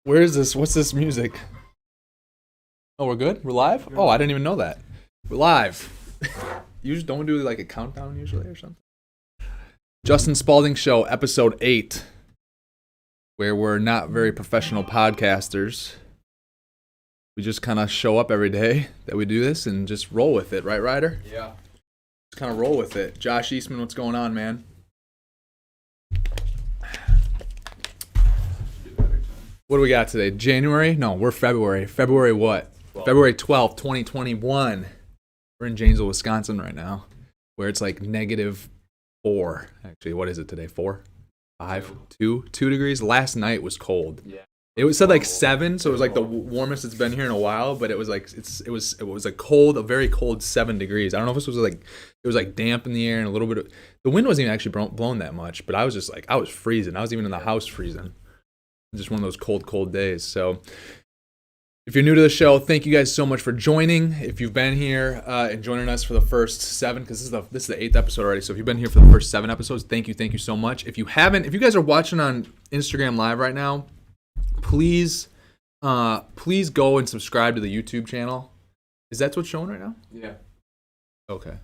Where is this? What's this music? Oh, we're good? We're live? Oh, I didn't even know that. We're live. Usually don't we do like a countdown usually or something? Justin Spaulding Show, episode 8, where we're not very professional podcasters. We just kind of show up every day that we do this and just roll with it, right, Ryder? Yeah. Just kind of roll with it. Josh Eastman, what's going on, man? What do we got today? January? No, we're February. February what? 12th. February 12th, 2021. We're in Janesville, Wisconsin right now, where it's like -4. Actually, what is it today? 4? 5? 2 degrees? Last night was cold. Yeah. It was said like 7, so it was like the warmest it's been here in a while, but it was like it was a very cold 7 degrees. I don't know if this was like it was like damp in the air and a little bit of the wind wasn't even actually blowing that much, but I was just like I was freezing. I was even in the house freezing. Just one of those cold days. So if you're new to the show, thank you guys so much for joining. If you've been here and joining us for the first 7, because this is the 8th episode already. So if you've been here for the first 7 episodes, thank you so much. If you haven't, if you guys are watching on Instagram Live right now, please go and subscribe to the YouTube channel. Is that what's showing right now? Yeah. Okay.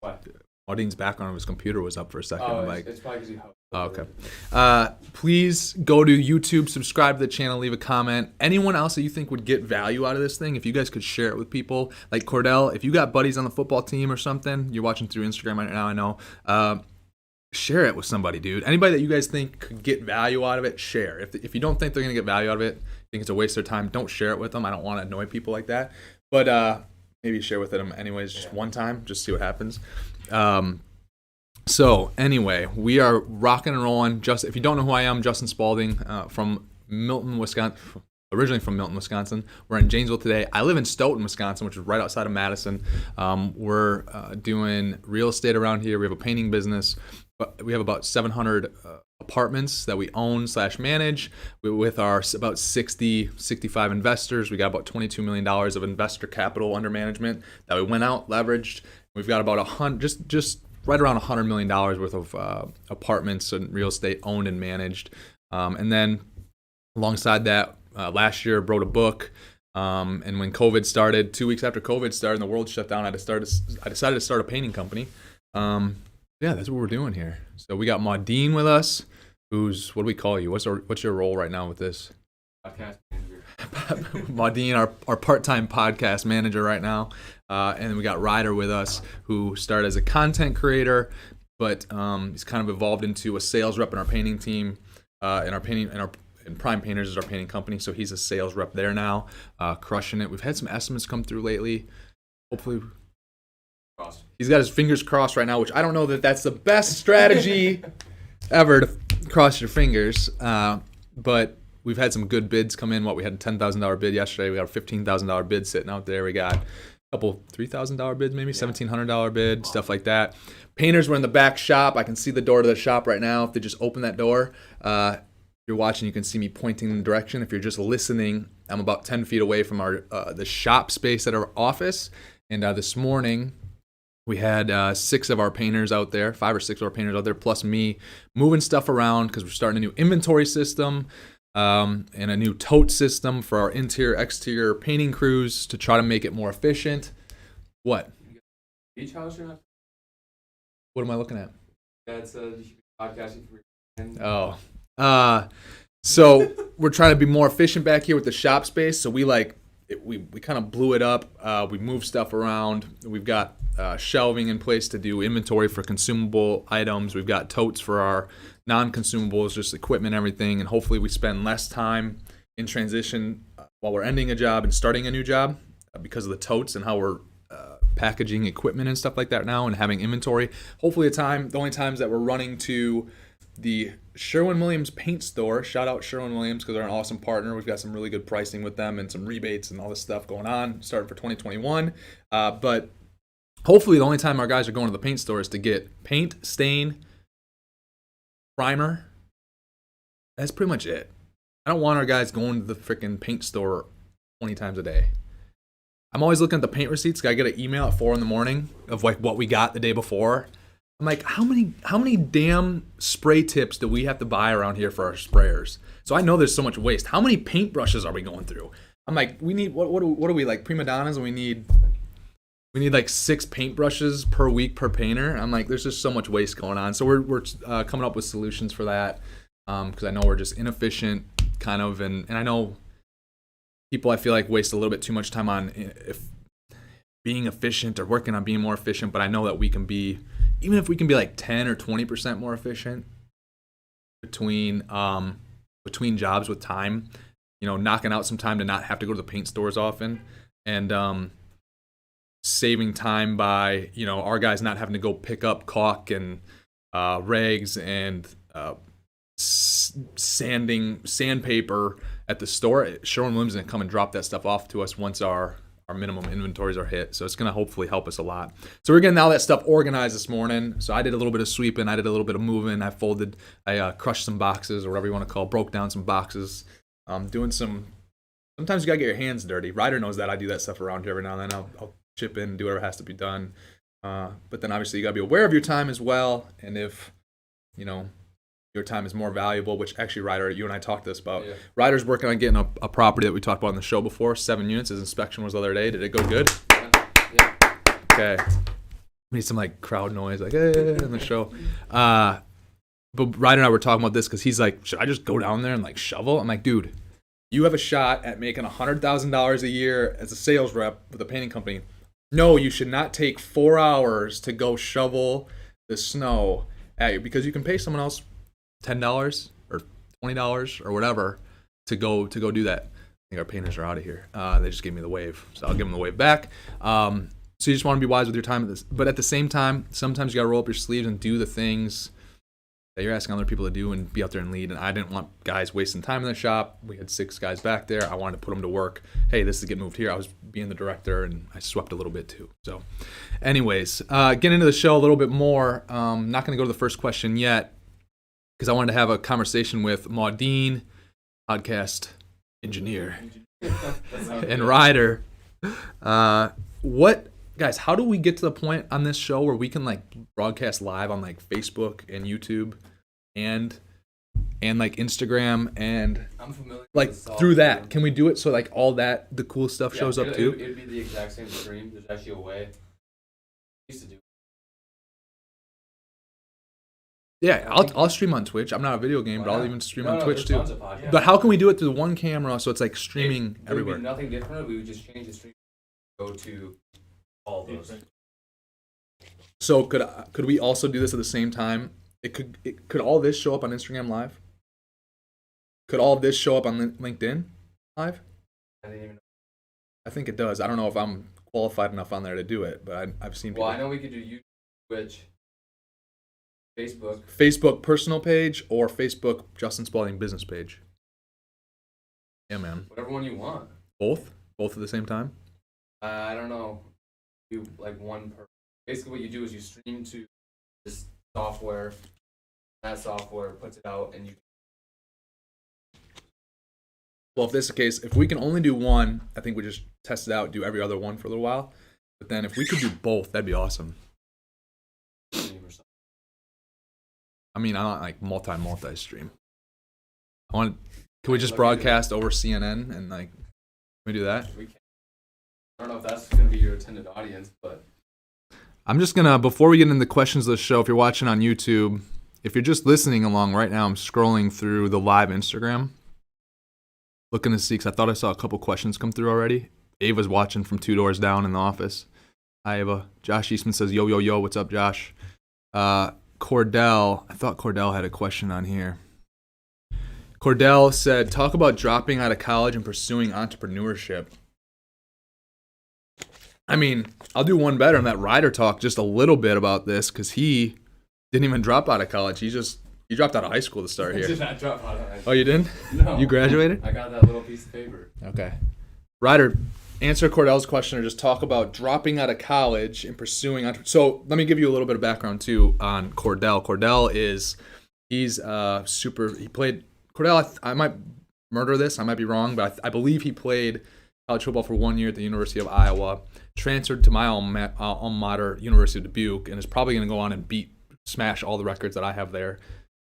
What? Audine's background of his computer was up for a second. Oh, like, it's probably because you host. Oh, okay. Please go to YouTube, subscribe to the channel, leave a comment. Anyone else that you think would get value out of this thing, if you guys could share it with people. Like Cordell, if you got buddies on the football team or something, you're watching through Instagram right now, I know. Share it with somebody, dude. Anybody that you guys think could get value out of it, share. If you don't think they're going to get value out of it, think it's a waste of their time, don't share it with them. I don't want to annoy people like that. But maybe share with them anyways, just one time, just see what happens. So anyway, we are rocking and rolling. If you don't know who I am, Justin Spaulding from Milton, Wisconsin. Originally from Milton, Wisconsin. We're in Janesville today. I live in Stoughton, Wisconsin, which is right outside of Madison. We're doing real estate around here. We have a painting business. We have about 700 apartments that we own / manage with our about 65 investors. We got about $22 million of investor capital under management that we went out, leveraged. We've got about 100, just right around $100 million worth of apartments and real estate owned and managed. And then alongside that, last year I wrote a book. And when COVID started, 2 weeks after COVID started and the world shut down, I decided to start a painting company. Yeah, that's what we're doing here. So we got Maudine with us, who's, what do we call you? What's your role right now with this? Podcast manager. Maudine, our part-time podcast manager right now. And then we got Ryder with us, who started as a content creator, but he's kind of evolved into a sales rep in our painting team. And Prime Painters is our painting company, so he's a sales rep there now, crushing it. We've had some estimates come through lately. Hopefully, he's got his fingers crossed right now, which I don't know that that's the best strategy ever to cross your fingers. But we've had some good bids come in. We had a $10,000 bid yesterday. We got a $15,000 bid sitting out there. We got a couple $3,000 bids, maybe $1,700 bid, stuff like that. Painters were in the back shop. I can see the door to the shop right now. If they just open that door, if you're watching, you can see me pointing in the direction. If you're just listening, I'm about 10 feet away from the shop space at our office. And this morning, we had 6 of our painters out there, 5 or 6 of our painters out there, plus me, moving stuff around because we're starting a new inventory system and a new tote system for our interior-exterior painting crews to try to make it more efficient. What? Beach house or not? What am I looking at? That says you should be podcasting for. Oh. So we're trying to be more efficient back here with the shop space. So we kind of blew it up. We moved stuff around. We've got shelving in place to do inventory for consumable items. We've got totes for our non-consumables, just equipment, everything. And hopefully we spend less time in transition while we're ending a job and starting a new job because of the totes and how we're packaging equipment and stuff like that now and having inventory. Hopefully the only times that we're running to the Sherwin-Williams paint store, shout out Sherwin-Williams because they're an awesome partner. We've got some really good pricing with them and some rebates and all this stuff going on starting for 2021. But hopefully the only time our guys are going to the paint store is to get paint, stain, primer. That's pretty much it. I don't want our guys going to the freaking paint store 20 times a day. I'm always looking at the paint receipts. I get an email at 4 in the morning of like what we got the day before. I'm like, how many damn spray tips do we have to buy around here for our sprayers? So I know there's so much waste. How many paintbrushes are we going through? I'm like, we need what are we like prima donnas, and we need like 6 paintbrushes per week per painter. I'm like, there's just so much waste going on. So we're coming up with solutions for that, because I know we're just inefficient kind of, and I know people, I feel like, waste a little bit too much time on being efficient or working on being more efficient. But I know that we can be, even if we can be like 10 or 20% more efficient between jobs with time, knocking out some time to not have to go to the paint stores often, and saving time by our guys not having to go pick up caulk and rags and sandpaper at the store. Sherwin-Williams is going to come and drop that stuff off to us once our minimum inventories are hit. So it's going to hopefully help us a lot. So we're getting all that stuff organized this morning. So I did a little bit of sweeping. I did a little bit of moving. I crushed some boxes, or whatever you want to call it, broke down some boxes. Sometimes you got to get your hands dirty. Ryder knows that. I do that stuff around here every now and then. I'll chip in and do whatever has to be done. But then obviously you got to be aware of your time as well. And if, your time is more valuable, which actually, Ryder, you and I talked this about. Yeah. Ryder's working on getting a property that we talked about on the show before, 7 units. His inspection was the other day. Did it go good? Yeah. Okay. Need some like crowd noise, like in the show. But Ryder and I were talking about this because he's like, should I just go down there and like shovel? I'm like, dude, you have a shot at making $100,000 a year as a sales rep with a painting company. No, you should not take 4 hours to go shovel the snow at you, because you can pay someone else $10 or $20 or whatever to go do that. I think our painters are out of here. They just gave me the wave, so I'll give them the wave back. So you just want to be wise with your time, but at the same time, sometimes you got to roll up your sleeves and do the things that you're asking other people to do and be out there and lead. And I didn't want guys wasting time in the shop. We had 6 guys back there. I wanted to put them to work. Hey, this is to get moved here. I was being the director, and I swept a little bit too. So anyways, getting into the show a little bit more. Not going to go to the first question yet, because I wanted to have a conversation with Maudine, podcast engineer, and Ryder. Guys, how do we get to the point on this show where we can like broadcast live on like Facebook and YouTube and like Instagram and I'm familiar like with through that? Can we do it so like all that the cool stuff shows up too? It'd be the exact same stream. There's actually a way. I used to do. Yeah, I'll stream on Twitch. I'm not a video game, but I'll even stream on Twitch too. Yeah. But how can we do it through one camera so it's like streaming everywhere? Would be nothing different. We would just change the stream. Go to all those. So could we also do this at the same time? Could all this show up on Instagram Live? Could all of this show up on LinkedIn Live? I didn't even know. I think it does. I don't know if I'm qualified enough on there to do it, but I've seen people. Well, I know we could do YouTube, Twitch, Facebook personal page, or Facebook Justin Spaulding business page. Yeah, man. Whatever one you want. Both at the same time? I don't know. You like one per. Basically, what you do is you stream to this software. That software puts it out, and you. Well, if this is the case, if we can only do one, I think we just test it out, do every other one for a little while. But then if we could do both, that'd be awesome. I mean, I don't like multi stream. Can we just broadcast over CNN and like, can we do that? We can. I don't know if that's going to be your attended audience, but. I'm just going to, before we get into the questions of the show, if you're watching on YouTube, if you're just listening along right now, I'm scrolling through the live Instagram, looking to see, because I thought I saw a couple questions come through already. Ava's watching from 2 doors down in the office. Hi, Ava. Josh Eastman says, yo, yo, yo, what's up, Josh? Cordell, I thought Cordell had a question on here. Cordell said, talk about dropping out of college and pursuing entrepreneurship. I mean, I'll do one better and let Ryder talk just a little bit about this, because he didn't even drop out of college. He dropped out of high school to start here. I did not drop out of high school. Oh, you didn't? No. You graduated? I got that little piece of paper. Okay. Ryder, answer Cordell's question, or just talk about dropping out of college and pursuing So let me give you a little bit of background too on Cordell. Cordell he's he played Cordell. I might murder this. I might be wrong, but I believe he played college football for 1 year at the University of Iowa, transferred to my alma mater, University of Dubuque, and is probably going to go on and beat smash all the records that I have there.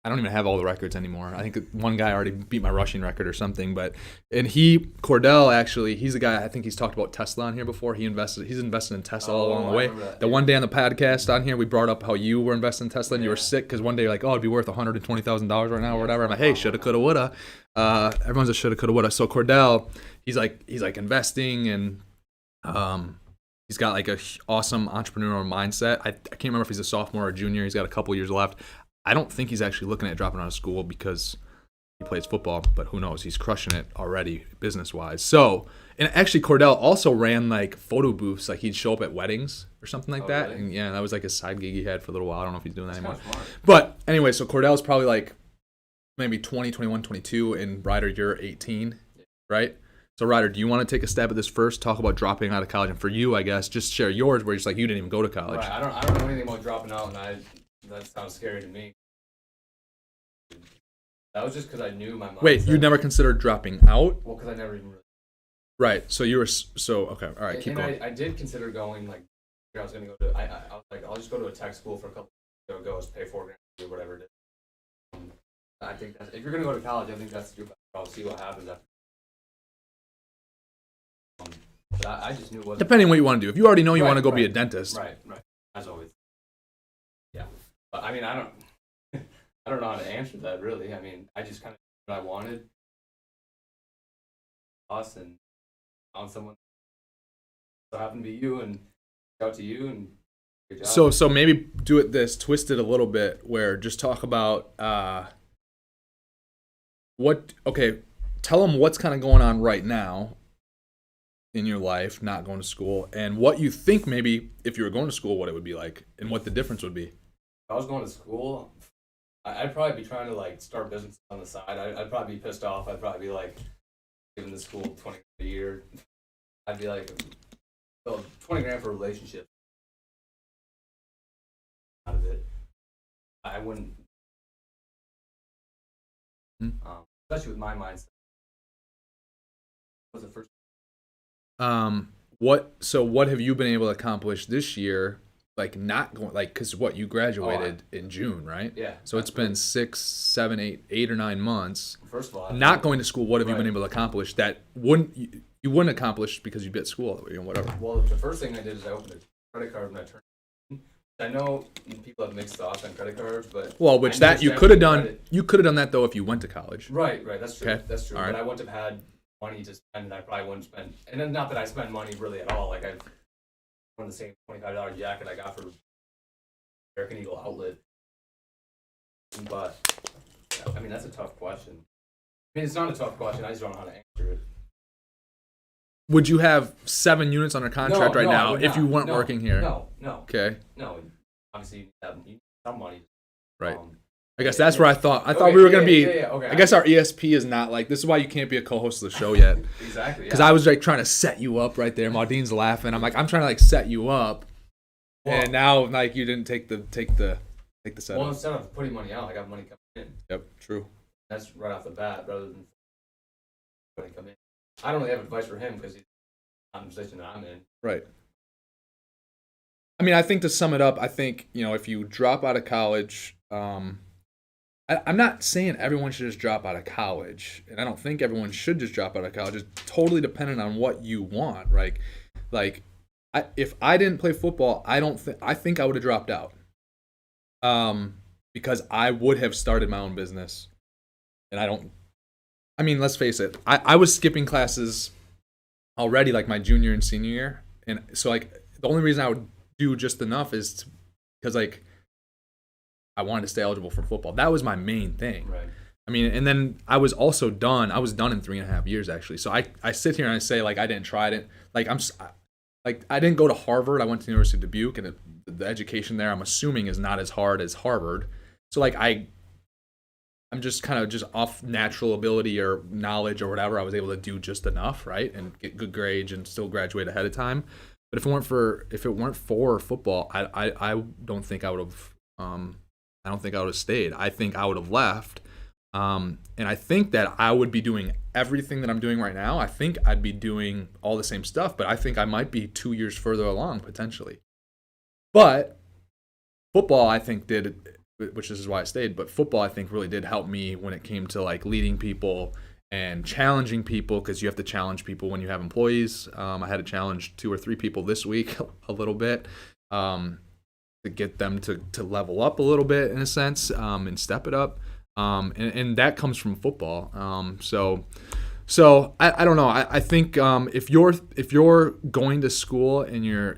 I don't even have all the records anymore. I think one guy already beat my rushing record or something. Cordell, actually, he's a guy, I think he's talked about Tesla on here before. He's invested in Tesla all along the way. The one day on the podcast on here, we brought up how you were investing in Tesla and you were sick because one day you're like, oh, it'd be worth $120,000 right now or whatever. I'm like, hey, shoulda, coulda, woulda. Everyone's a shoulda, coulda, woulda. So Cordell, he's like investing and he's got like a awesome entrepreneurial mindset. I can't remember if he's a sophomore or junior. He's got a couple years left. I don't think he's actually looking at dropping out of school because he plays football, but who knows? He's crushing it already business-wise. So, and actually Cordell also ran like photo booths. Like he'd show up at weddings or something like that. Really? And yeah, that was like a side gig he had for a little while. I don't know if he's doing that anymore. But anyway, so Cordell's probably like maybe 20, 21, 22, and Ryder, you're 18, right? So Ryder, do you want to take a stab at this first? Talk about dropping out of college, and for you, I guess, just share yours where it's like you didn't even go to college. Right. I don't know anything about dropping out, and that sounds scary to me. That was just because I knew my mindset. Wait, you never considered dropping out? Well, because I never even really. Right. So you were okay. All right, keep going. I did consider going like I was going to go to. I was like, I'll just go to a tech school for a couple. Go pay $4,000 or whatever it is. I think if you're going to go to college, I think that's your best. I'll see what happens after. But I just knew it wasn't. Depending what you want to do. If you already know you want to go be a dentist. Right. As always. Yeah. But I mean, I don't know how to answer that really. I mean, I just kind of what I wanted. And found someone. So happened to be you, and out to you, and good job. So maybe do it twist it a little bit, where just talk about tell them what's kind of going on right now in your life, not going to school, and what you think maybe if you were going to school, what it would be like, and what the difference would be. If I was going to school, I'd probably be trying to like start business on the side. I'd probably be pissed off. I'd probably be like giving the school $20,000 a year. I'd be like, so $20,000 for a relationship. Out of it, I wouldn't. Especially with my mindset. What was the first? What have you been able to accomplish this year? Like not going, like, because you graduated in June, right? Yeah. So it's been 6, 7, 8 or 9 months. First of all, not going to school. What have you been able to accomplish that you wouldn't accomplish because you'd be at school, whatever? Well, the first thing I did is I opened a credit card when I turned. I know people have mixed thoughts on credit cards, but you could have done. You could have done that though if you went to college. Right. That's true. Okay. That's true. All but right. I wouldn't have had money to spend, and I probably wouldn't spend. And then not that I spend money really at all. Like I won the same $25 jacket I got for American Eagle outlet. But I mean, that's a tough question. I mean, it's not a tough question. I just don't know how to answer it. Would you have 7 units under contract right now if you weren't working here? No. Okay. No. Obviously, you need some money. Right. I guess that's where I thought. I thought we were going to be. Yeah, okay. I guess our ESP is not like. This is why you can't be a co-host of the show yet. Exactly. Because I was like trying to set you up right there. Maudine's laughing. I'm like, I'm trying to like set you up, and now like you didn't take the setup. Well, instead of putting money out, I got money coming in. Yep. True. That's right off the bat, rather than money come in. I don't really have advice for him because he's not in the position that I'm in. Right. I mean, I think to sum it up, I think, if you drop out of college, I'm not saying everyone should just drop out of college, and I don't think everyone should just drop out of college. It's totally dependent on what you want, right? If I didn't play football, I think I would have dropped out, because I would have started my own business, and let's face it, I was skipping classes already, like my junior and senior year, and so like the only reason I would do just enough is because like I wanted to stay eligible for football. That was my main thing. Right. I mean, and then I was also done. I was done in 3.5 years actually. So I sit here and I say like I didn't try it. Like I didn't go to Harvard. I went to the University of Dubuque, and the education there, I'm assuming, is not as hard as Harvard. So like I'm just kind of just off natural ability or knowledge or whatever. I was able to do just enough, right, and get good grades and still graduate ahead of time. But if it weren't for football, I don't think I would have. I don't think I would have stayed. I think I would have left. And I think that I would be doing everything that I'm doing right now. I think I'd be doing all the same stuff, but I think I might be 2 years further along potentially. But football I think did, which is why I stayed, but football I think really did help me when it came to like leading people and challenging people, because you have to challenge people when you have employees. I had to challenge 2 or 3 people this week a little bit, to get them to level up a little bit in a sense, and step it up. And that comes from football. So I don't know. I think if you're going to school and you're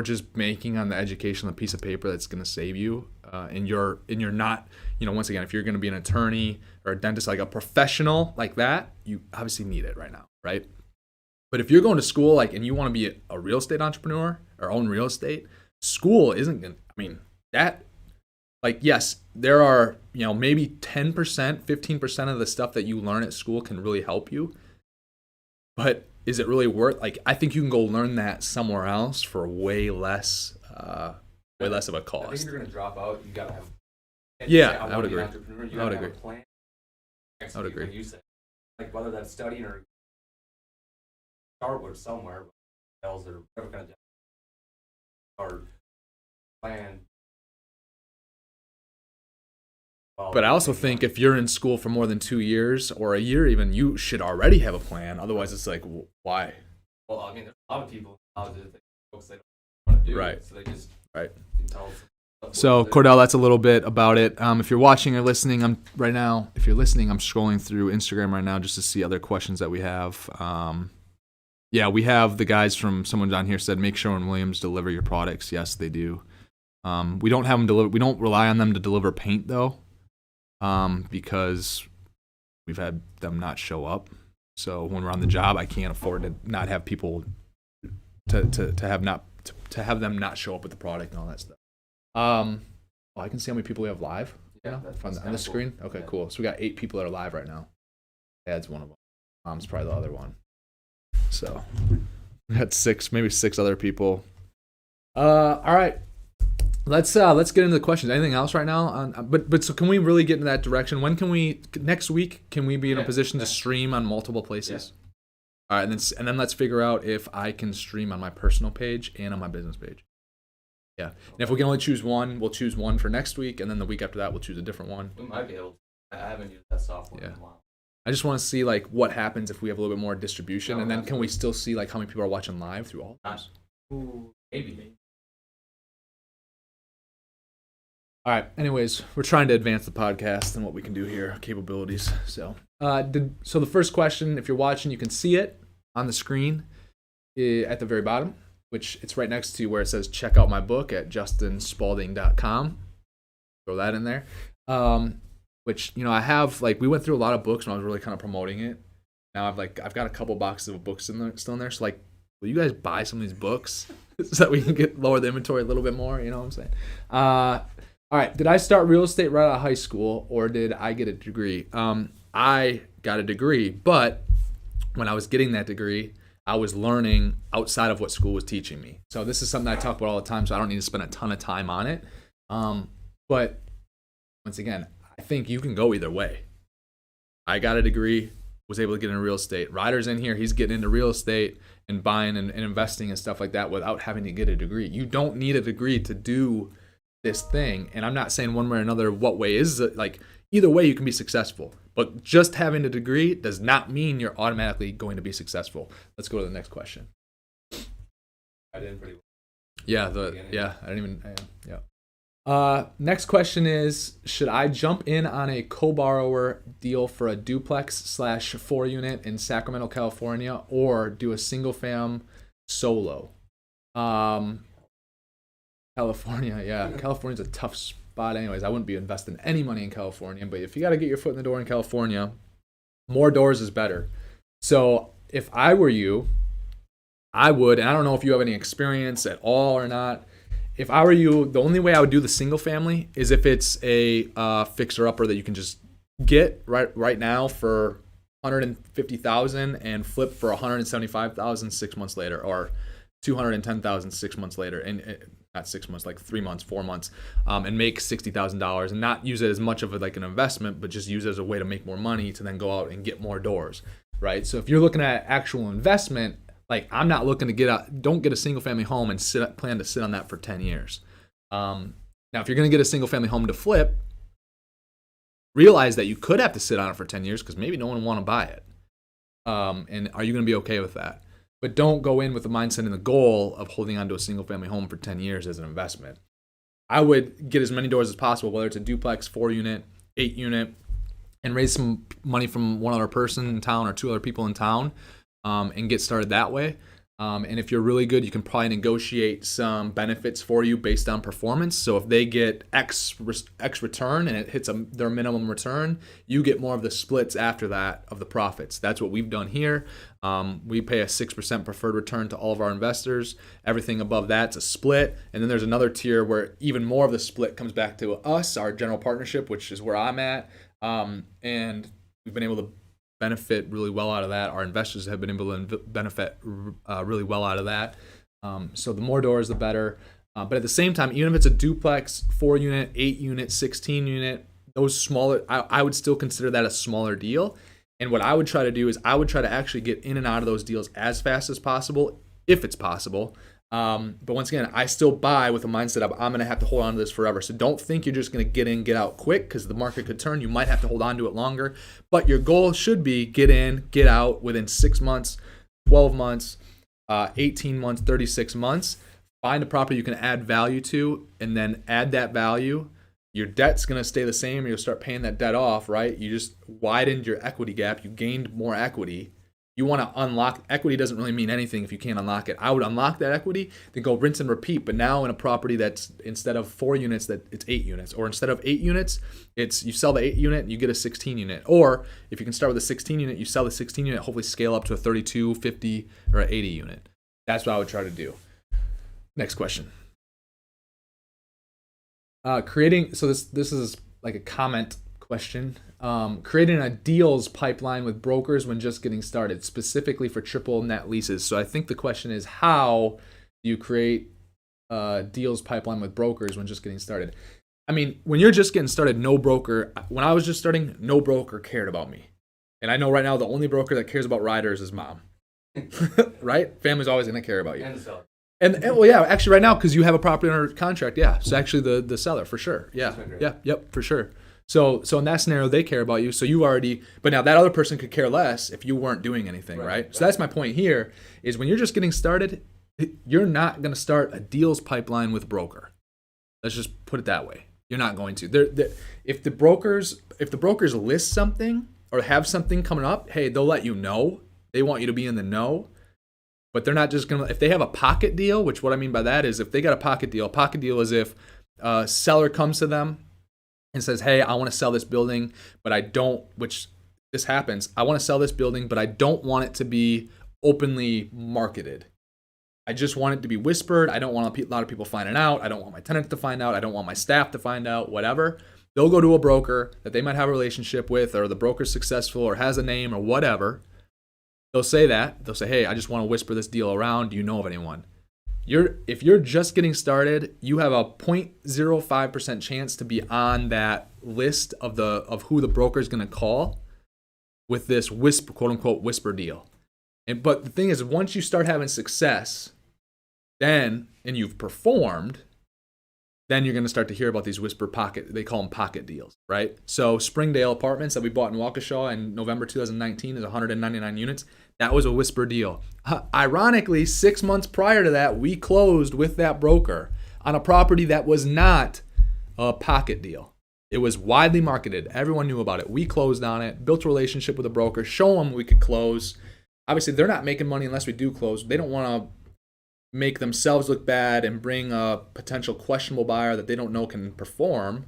just making on the education a piece of paper that's going to save you, and you're not, once again, if you're going to be an attorney or a dentist, like a professional like that, you obviously need it right now, right? But if you're going to school and you want to be a real estate entrepreneur or own real estate, school isn't going to, that, yes, there are, maybe 10%, 15% of the stuff that you learn at school can really help you. But is it really worth, I think you can go learn that somewhere else for way less of a cost. I think if you're going to drop out, you got to have. Yeah, I would agree. You got to have a plan. I would agree. Like you said, whether that's studying or start with somewhere, else or whatever kind of job, or plan. But I also think if you're in school for more than 2 years or a year even, you should already have a plan. Otherwise, it's like, why? Well, there's a lot of people in colleges that folks they don't want to do. Right. So they just right. Tell us. So Cordell, that's a little bit about it. If you're watching or listening, if you're listening, I'm scrolling through Instagram right now just to see other questions that we have. We have the guys from someone down here said, make Sherwin-Williams deliver your products. Yes, they do. We don't have them deliver. We don't rely on them to deliver paint though, because we've had them not show up. So when we're on the job, I can't afford to not have people to have them not show up with the product and all that stuff. I can see how many people we have live. Yeah, on the screen. Cool. Okay, cool. So we got 8 people that are live right now. Dad's one of them. Mom's probably the other one. So we got 6, maybe 6 other people. All right. Let's get into the questions. Anything else right now? But so can we really get in that direction? When can we next week? Can we be in a position to stream on multiple places? Yeah. All right, and then let's figure out if I can stream on my personal page and on my business page. Yeah. And if we can only choose one, we'll choose one for next week, and then the week after that, we'll choose a different one. We might be able to. I haven't used that software in a while. I just want to see what happens if we have a little bit more distribution, and then can we still see how many people are watching live through all of those? Maybe. All right. Anyways, we're trying to advance the podcast and what we can do here, capabilities. So, so the first question, if you're watching, you can see it on the screen at the very bottom, which it's right next to where it says check out my book at justinspaulding.com. Throw that in there. Which I have we went through a lot of books when I was really kind of promoting it. Now I've got a couple boxes of books still in there. So will you guys buy some of these books so that we can lower the inventory a little bit more? You know what I'm saying? All right, did I start real estate right out of high school or did I get a degree? I got a degree, but when I was getting that degree, I was learning outside of what school was teaching me. So this is something I talk about all the time, so I don't need to spend a ton of time on it. But once again, I think you can go either way. I got a degree, was able to get into real estate. Ryder's in here, he's getting into real estate and buying and investing and stuff like that without having to get a degree. You don't need a degree to do this thing, and I'm not saying one way or another what way is it. Either way you can be successful, but just having a degree does not mean you're automatically going to be successful. Let's go to the next question. I did pretty well. I didn't even next question is, should I jump in on a co-borrower deal for a duplex/4 unit in Sacramento, California, or do a single fam solo? California, California's a tough spot anyways. I wouldn't be investing any money in California, but if you got to get your foot in the door in California, more doors is better. So if I were you, I would, and I don't know if you have any experience at all or not, if I were you, the only way I would do the single family is if it's a fixer-upper that you can just get right now for $150,000 and flip for $175,000 6 months later, or $210,000 6 months later, and not 6 months, 3 months, 4 months, and make $60,000 and not use it as much of an investment, but just use it as a way to make more money to then go out and get more doors, right? So if you're looking at actual investment, I'm not looking to don't get a single family home and plan to sit on that for 10 years. Now, if you're going to get a single family home to flip, realize that you could have to sit on it for 10 years because maybe no one will want to buy it. And are you going to be okay with that? But don't go in with the mindset and the goal of holding on to a single family home for 10 years as an investment. I would get as many doors as possible, whether it's a duplex, 4-unit, 8-unit, and raise some money from one other person in town or 2 other people in town, and get started that way. And if you're really good, you can probably negotiate some benefits for you based on performance. So if they get X return and it hits their minimum return, you get more of the splits after that of the profits. That's what we've done here. We pay a 6% preferred return to all of our investors. Everything above that's a split. And then there's another tier where even more of the split comes back to us, our general partnership, which is where I'm at. And we've been able to benefit really well out of that. Our investors have been able to benefit really well out of that. So the more doors, the better. But at the same time, even if it's a duplex, 4-unit, 8-unit, 16-unit, those smaller, I would still consider that a smaller deal. And what I would try to do is I would try to actually get in and out of those deals as fast as possible, if it's possible. But once again, I still buy with a mindset of I'm going to have to hold on to this forever. So don't think you're just going to get in, get out quick because the market could turn. You might have to hold on to it longer. But your goal should be get in, get out within 6 months, 12 months, 18 months, 36 months. Find a property you can add value to and then add that value. Your debt's going to stay the same. You'll start paying that debt off, right? You just widened your equity gap. You gained more equity. You want to unlock equity. Doesn't really mean anything if you can't unlock it. I would unlock that equity, then go rinse and repeat. But now in a property that's instead of 4 units, that it's 8 units, or instead of 8 units, it's you sell the 8 unit and you get a 16 unit. Or if you can start with a 16 unit, you sell the 16 unit, hopefully scale up to a 32, 50, or an 80 unit. That's what I would try to do. Next question. Creating. So this is like a comment question. Creating a deals pipeline with brokers when just getting started, specifically for triple net leases. So I think the question is, how do you create a deals pipeline with brokers when just getting started? I mean, when you're just getting started, when I was just starting, no broker cared about me. And I know right now the only broker that cares about riders is mom. Right? Family's always going to care about you. And the seller. And well, yeah, actually right now, because you have a property under contract, yeah. So actually the seller, for sure. Yeah, yep, for sure. So in that scenario, they care about you. So you already, but now that other person could care less if you weren't doing anything, right? So that's my point here, is when you're just getting started, you're not going to start a deals pipeline with a broker. Let's just put it that way. You're not going to. If the brokers list something or have something coming up, hey, they'll let you know. They want you to be in the know. But they're not just going to, if they have a pocket deal, which what I mean by that is if they got a pocket deal is if a seller comes to them and says, hey, I want to sell this building, but I don't, which this happens, I want to sell this building, but I don't want it to be openly marketed. I just want it to be whispered. I don't want a lot of people finding out. I don't want my tenants to find out. I don't want my staff to find out, whatever. They'll go to a broker that they might have a relationship with, or the broker's successful or has a name or whatever. They'll say that. They'll say, hey, I just want to whisper this deal around. Do you know of anyone? If you're just getting started, you have a 0.05% chance to be on that list of who the broker is going to call with this whisper, quote unquote, whisper deal. But the thing is, once you start having success, and you've performed, then you're going to start to hear about these whisper pocket, they call them pocket deals, right? So Springdale Apartments that we bought in Waukesha in November 2019 is 199 units. That was a whisper deal. Ironically, 6 months prior to that, we closed with that broker on a property that was not a pocket deal. It was widely marketed. Everyone knew about it. We closed on it, built a relationship with a broker, show them we could close. Obviously, they're not making money unless we do close. They don't want to make themselves look bad and bring a potential questionable buyer that they don't know can perform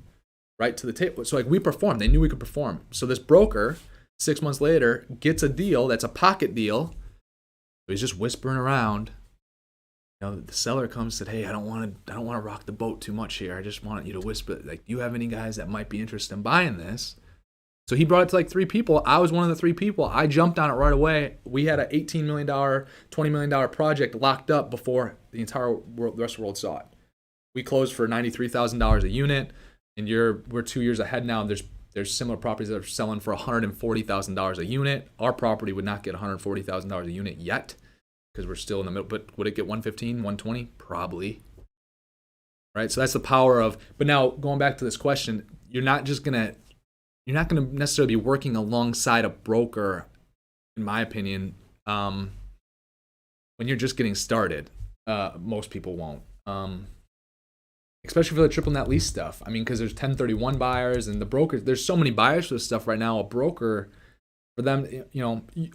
right to the table. So like we performed. They knew we could perform. So this broker, 6 months later, gets a deal that's a pocket deal. He's just whispering around. You know, the seller comes and said, hey, I don't want to rock the boat too much here. I just want you to whisper, like, you have any guys that might be interested in buying this? So he brought it to like 3 people. I was one of the 3 people. I jumped on it right away. We had an $18 million, $20 million project locked up before the entire world, the rest of the world saw it. We closed for $93,000 a unit, and we're 2 years ahead now. There's similar properties that are selling for $140,000 a unit. Our property would not get $140,000 a unit yet because we're still in the middle. But would it get 115, 120? Probably. right? So that's the power of. But now going back to this question, you're not gonna necessarily be working alongside a broker, in my opinion, when you're just getting started. Most people won't. Especially for the triple net lease stuff. I mean, because there's 1031 buyers and the brokers. There's so many buyers for this stuff right now. A broker, for them,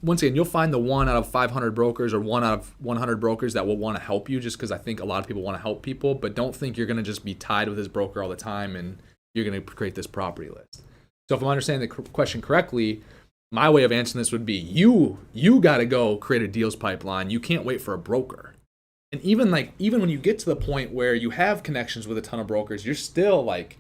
once again, you'll find the 1 out of 500 brokers or 1 out of 100 brokers that will want to help you, just because I think a lot of people want to help people. But don't think you're going to just be tied with this broker all the time and you're going to create this property list. So if I'm understanding the question correctly, my way of answering this would be you got to go create a deals pipeline. You can't wait for a broker. And even when you get to the point where you have connections with a ton of brokers, you're still like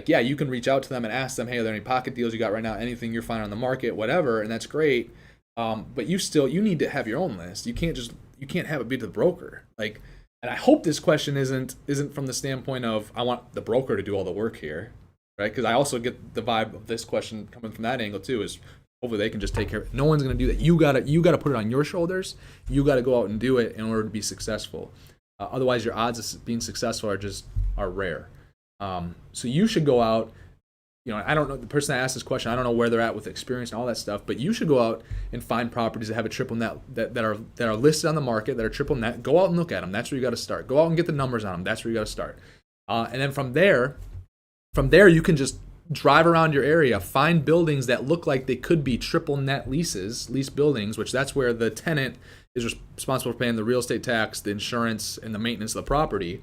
yeah, you can reach out to them and ask them, hey, are there any pocket deals you got right now? Anything you're finding on the market, whatever, and that's great. But you need to have your own list. You can't have it be to the broker. And I hope this question isn't from the standpoint of I want the broker to do all the work here, right? Because I also get the vibe of this question coming from that angle too, is hopefully they can just take care of it. No one's going to do that. You gotta put it on your shoulders. You got to go out and do it in order to be successful. Otherwise, your odds of being successful are rare. So you should go out. I don't know the person that asked this question. I don't know where they're at with experience and all that stuff. But you should go out and find properties that have a triple net that are listed on the market that are triple net. Go out and look at them. That's where you got to start. Go out and get the numbers on them. That's where you got to start. And then from there you can just drive around your area, find buildings that look like they could be triple net lease buildings, which that's where the tenant is responsible for paying the real estate tax, the insurance, and the maintenance of the property.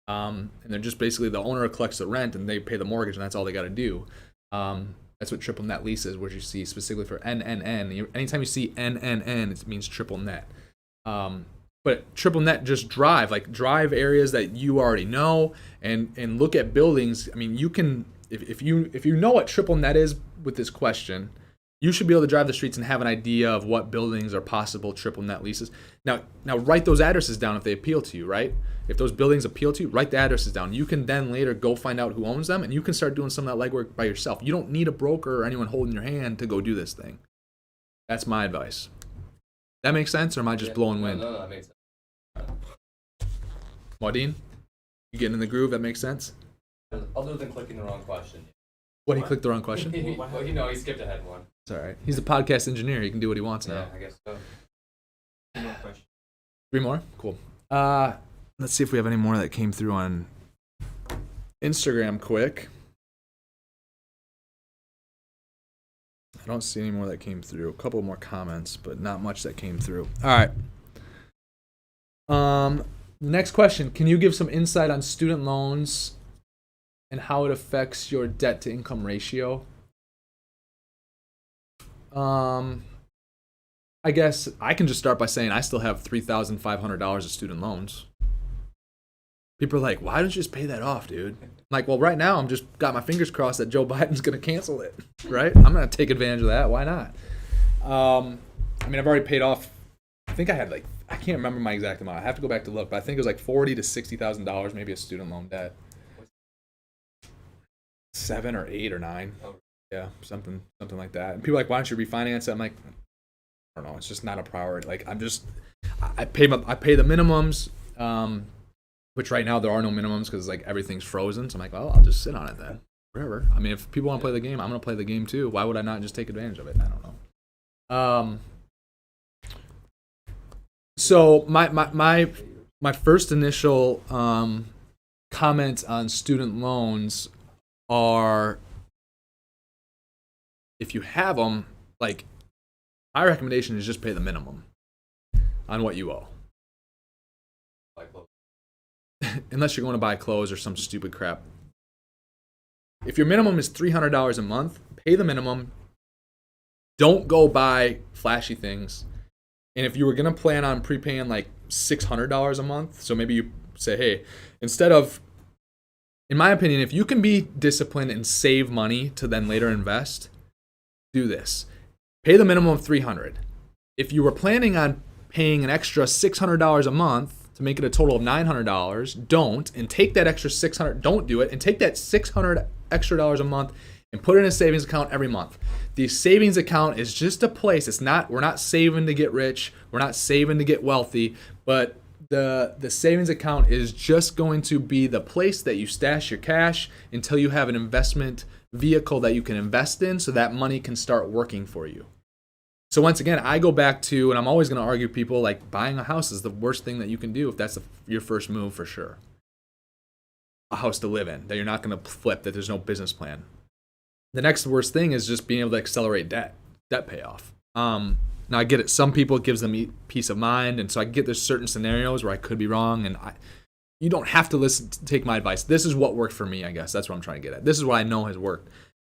And they're just basically the owner collects the rent and they pay the mortgage, and that's all they got to do. That's what triple net lease is, which you see specifically for NNN. Anytime you see NNN, it means triple net. But triple net, just drive areas that you already know and look at buildings. I mean, you can. If you know what triple net is with this question, you should be able to drive the streets and have an idea of what buildings are possible triple net leases. Now write those addresses down if they appeal to you, right? If those buildings appeal to you, write the addresses down. You can then later go find out who owns them, and you can start doing some of that legwork by yourself. You don't need a broker or anyone holding your hand to go do this thing. That's my advice. That makes sense, or am I just blowing wind? No, that makes sense. Maudine, you getting in the groove? That makes sense? Other than clicking the wrong question. What, he clicked the wrong question? Well, he skipped ahead one. It's all right. He's a podcast engineer. He can do what he wants now. Yeah, I guess so. Three more? Cool. Let's see if we have any more that came through on Instagram quick. I don't see any more that came through. A couple more comments, but not much that came through. All right. Next question. Can you give some insight on student loans and how it affects your debt to income ratio? I guess I can just start by saying I still have $3,500 of student loans. People are like, why don't you just pay that off, dude? I'm like, well, right now I'm just got my fingers crossed that Joe Biden's going to cancel it, right? I'm going to take advantage of that. Why not? I mean, I've already paid off. I think I had I can't remember my exact amount. I have to go back to look, but I think it was $40,000 to $60,000 maybe a student loan debt. 7 or 8 or 9. Yeah, something like that. And people are like, why don't you refinance it? I'm like, I don't know. It's just not a priority. I pay the minimums, which right now there are no minimums because everything's frozen. So I'm like, well, I'll just sit on it then, forever. I mean, if people want to play the game, I'm going to play the game too. Why would I not just take advantage of it? I don't know. So my first initial comments on student loans are, if you have them, my recommendation is just pay the minimum on what you owe. Unless you're going to buy clothes or some stupid crap. If your minimum is $300 a month, pay the minimum. Don't go buy flashy things. And if you were going to plan on prepaying $600 a month, so maybe you say, hey, instead of, in my opinion, if you can be disciplined and save money to then later invest, do this. Pay the minimum of $300. If you were planning on paying an extra $600 a month to make it a total of $900, don't, and take that extra $600, don't do it, and take that $600 extra dollars a month and put it in a savings account every month. The savings account is just a place. We're not saving to get rich. We're not saving to get wealthy, but the savings account is just going to be the place that you stash your cash until you have an investment vehicle that you can invest in so that money can start working for you. So once again, I go back to, and I'm always going to argue people, like buying a house is the worst thing that you can do if that's your first move for sure. A house to live in that you're not going to flip, that there's no business plan. The next worst thing is just being able to accelerate debt payoff. Now I get it. Some people it gives them peace of mind, and so I get there's certain scenarios where I could be wrong, and you don't have to take my advice. This is what worked for me, I guess. That's what I'm trying to get at. This is what I know has worked.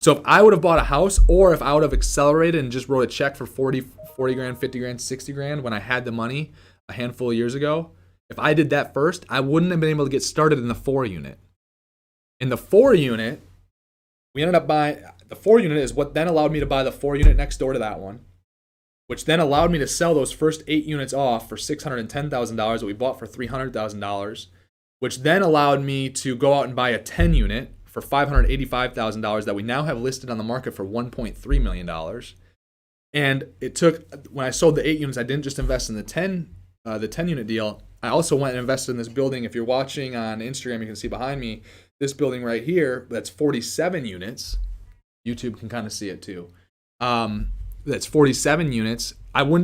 So if I would have bought a house, or if I would have accelerated and just wrote a check for 40 grand, 50 grand, 60 grand when I had the money a handful of years ago, if I did that first, I wouldn't have been able to get started in the 4 unit. In the 4 unit, we ended up buying, the 4 unit is what then allowed me to buy the 4 unit next door to that one, which then allowed me to sell those first 8 units off for $610,000 that we bought for $300,000, which then allowed me to go out and buy a 10 unit for $585,000 that we now have listed on the market for $1.3 million. And it took, when I sold the 8 units, I didn't just invest in the 10 unit deal. I also went and invested in this building. If you're watching on Instagram, you can see behind me, this building right here, that's 47 units. YouTube can kind of see it too. That's 47 units.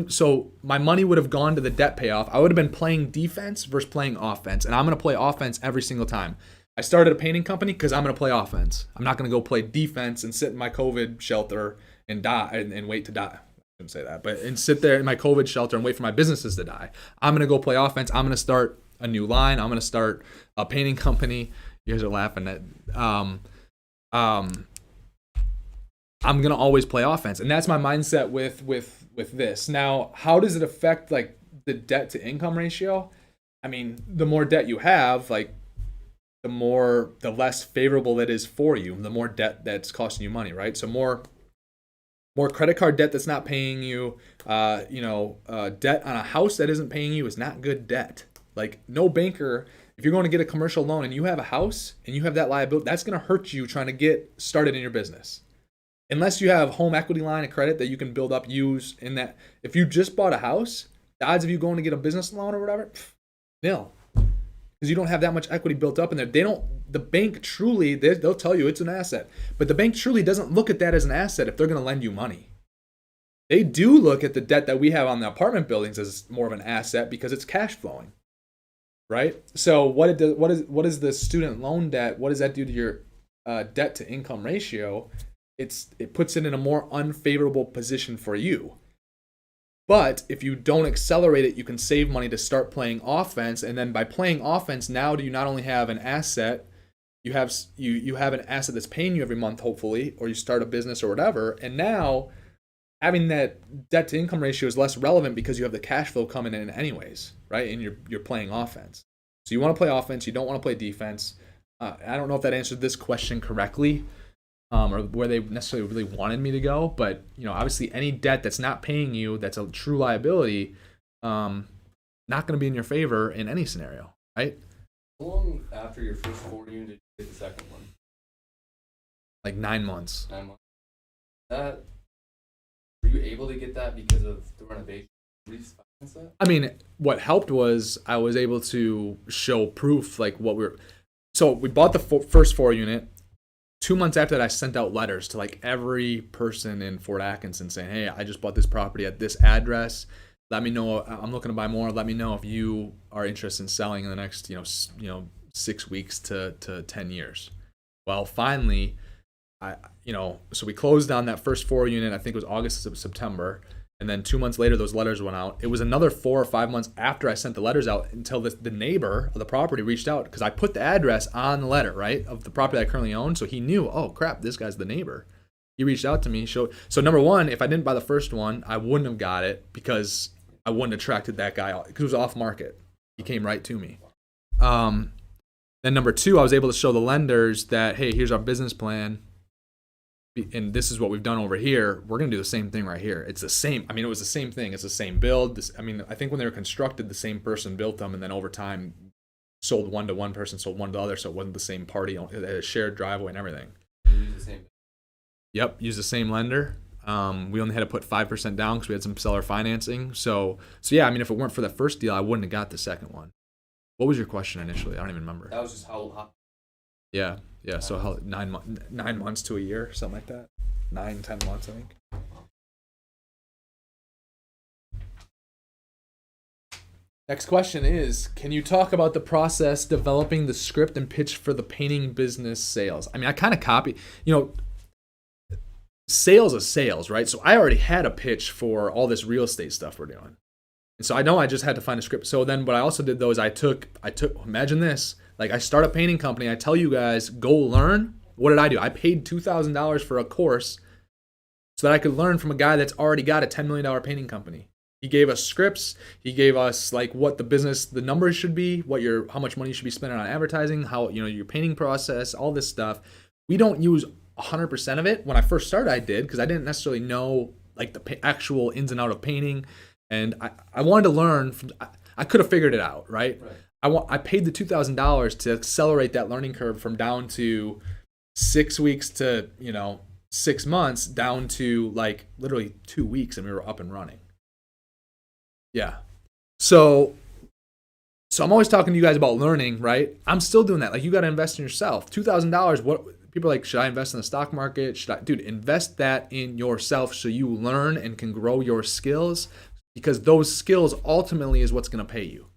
So my money would have gone to the debt payoff. I would have been playing defense versus playing offense. And I'm going to play offense every single time. I started a painting company because I'm going to play offense. I'm not going to go play defense and sit in my COVID shelter and die and wait to die. I shouldn't say that, but and sit there in my COVID shelter and wait for my businesses to die. I'm going to go play offense. I'm going to start a new line. I'm going to start a painting company. You guys are laughing at. I'm going to always play offense, and that's my mindset with this. Now, how does it affect like the debt to income ratio? I mean, the more debt you have, like the less favorable it is for you, the more debt that's costing you money, right? So more credit card debt that's not paying you, debt on a house that isn't paying you is not good debt. Like no banker, if you're going to get a commercial loan and you have a house and you have that liability, that's going to hurt you trying to get started in your business. Unless you have home equity line of credit that you can build up, use in that. If you just bought a house, the odds of you going to get a business loan or whatever, nil. Because you don't have that much equity built up in there. The bank truly, they'll tell you it's an asset. But the bank truly doesn't look at that as an asset if they're going to lend you money. They do look at the debt that we have on the apartment buildings as more of an asset because it's cash flowing, right? So what is the student loan debt? What does that do to your debt to income ratio? It puts it in a more unfavorable position for you. But if you don't accelerate it, you can save money to start playing offense. And then by playing offense, now do you not only have an asset, you have an asset that's paying you every month, hopefully, or you start a business or whatever. And now having that debt to income ratio is less relevant because you have the cash flow coming in anyways, right? And you're playing offense. So you want to play offense, you don't want to play defense. I don't know if that answered this question correctly. Or where they necessarily really wanted me to go. But, obviously any debt that's not paying you, that's a true liability, not going to be in your favor in any scenario, right? How long after your first 4 unit did you get the second one? Like 9 months. 9 months. Were you able to get that because of the renovation? I mean, what helped was I was able to show proof, like so we bought the first 4 unit. 2 months after that, I sent out letters to like every person in Fort Atkinson saying, hey, I just bought this property at this address. Let me know. I'm looking to buy more. Let me know if you are interested in selling in the next, 6 weeks to 10 years. Well, finally, so we closed on that first 4 unit. I think it was August or September. And then 2 months later, those letters went out. It was another 4 or 5 months after I sent the letters out until the neighbor of the property reached out because I put the address on the letter, right, of the property I currently own. So he knew, oh, crap, this guy's the neighbor. He reached out to me. So number one, if I didn't buy the first one, I wouldn't have got it because I wouldn't have attracted that guy because it was off market. He came right to me. Then number two, I was able to show the lenders that, hey, here's our business plan. And this is what we've done over here. We're going to do the same thing right here. It's the same. I mean, it was the same thing. It's the same build. I think when they were constructed, the same person built them. And then over time, sold one to one person, sold one to the other. So it wasn't the same party. It had a shared driveway and everything. You use the same. Yep. Use the same lender. We only had to put 5% down because we had some seller financing. So yeah, I mean, if it weren't for the first deal, I wouldn't have got the second one. What was your question initially? I don't even remember. That was just how Yeah. So how 9 months to a year, something like that. 9-10 months, I think. Next question is, can you talk about the process developing the script and pitch for the painting business sales? I mean, I kind of copy, sales is sales, right? So I already had a pitch for all this real estate stuff we're doing. And so I know I just had to find a script. So then what I also did though is I took, imagine this, like I start a painting company. I tell you guys, go learn. What did I do? I paid $2,000 for a course so that I could learn from a guy that's already got a $10 million painting company. He gave us scripts. He gave us like what the numbers should be, how much money you should be spending on advertising, how, your painting process, all this stuff. We don't use 100% of it. When I first started, I did, because I didn't necessarily know like the actual ins and out of painting. And I wanted to learn from, I could have figured it out, right? I paid the $2,000 to accelerate that learning curve from down to 6 weeks to, 6 months down to like literally 2 weeks, and we were up and running. Yeah. So I'm always talking to you guys about learning, right? I'm still doing that. Like, you got to invest in yourself. $2,000. What people are like, should I invest in the stock market? Dude, invest that in yourself so you learn and can grow your skills, because those skills ultimately is what's going to pay you,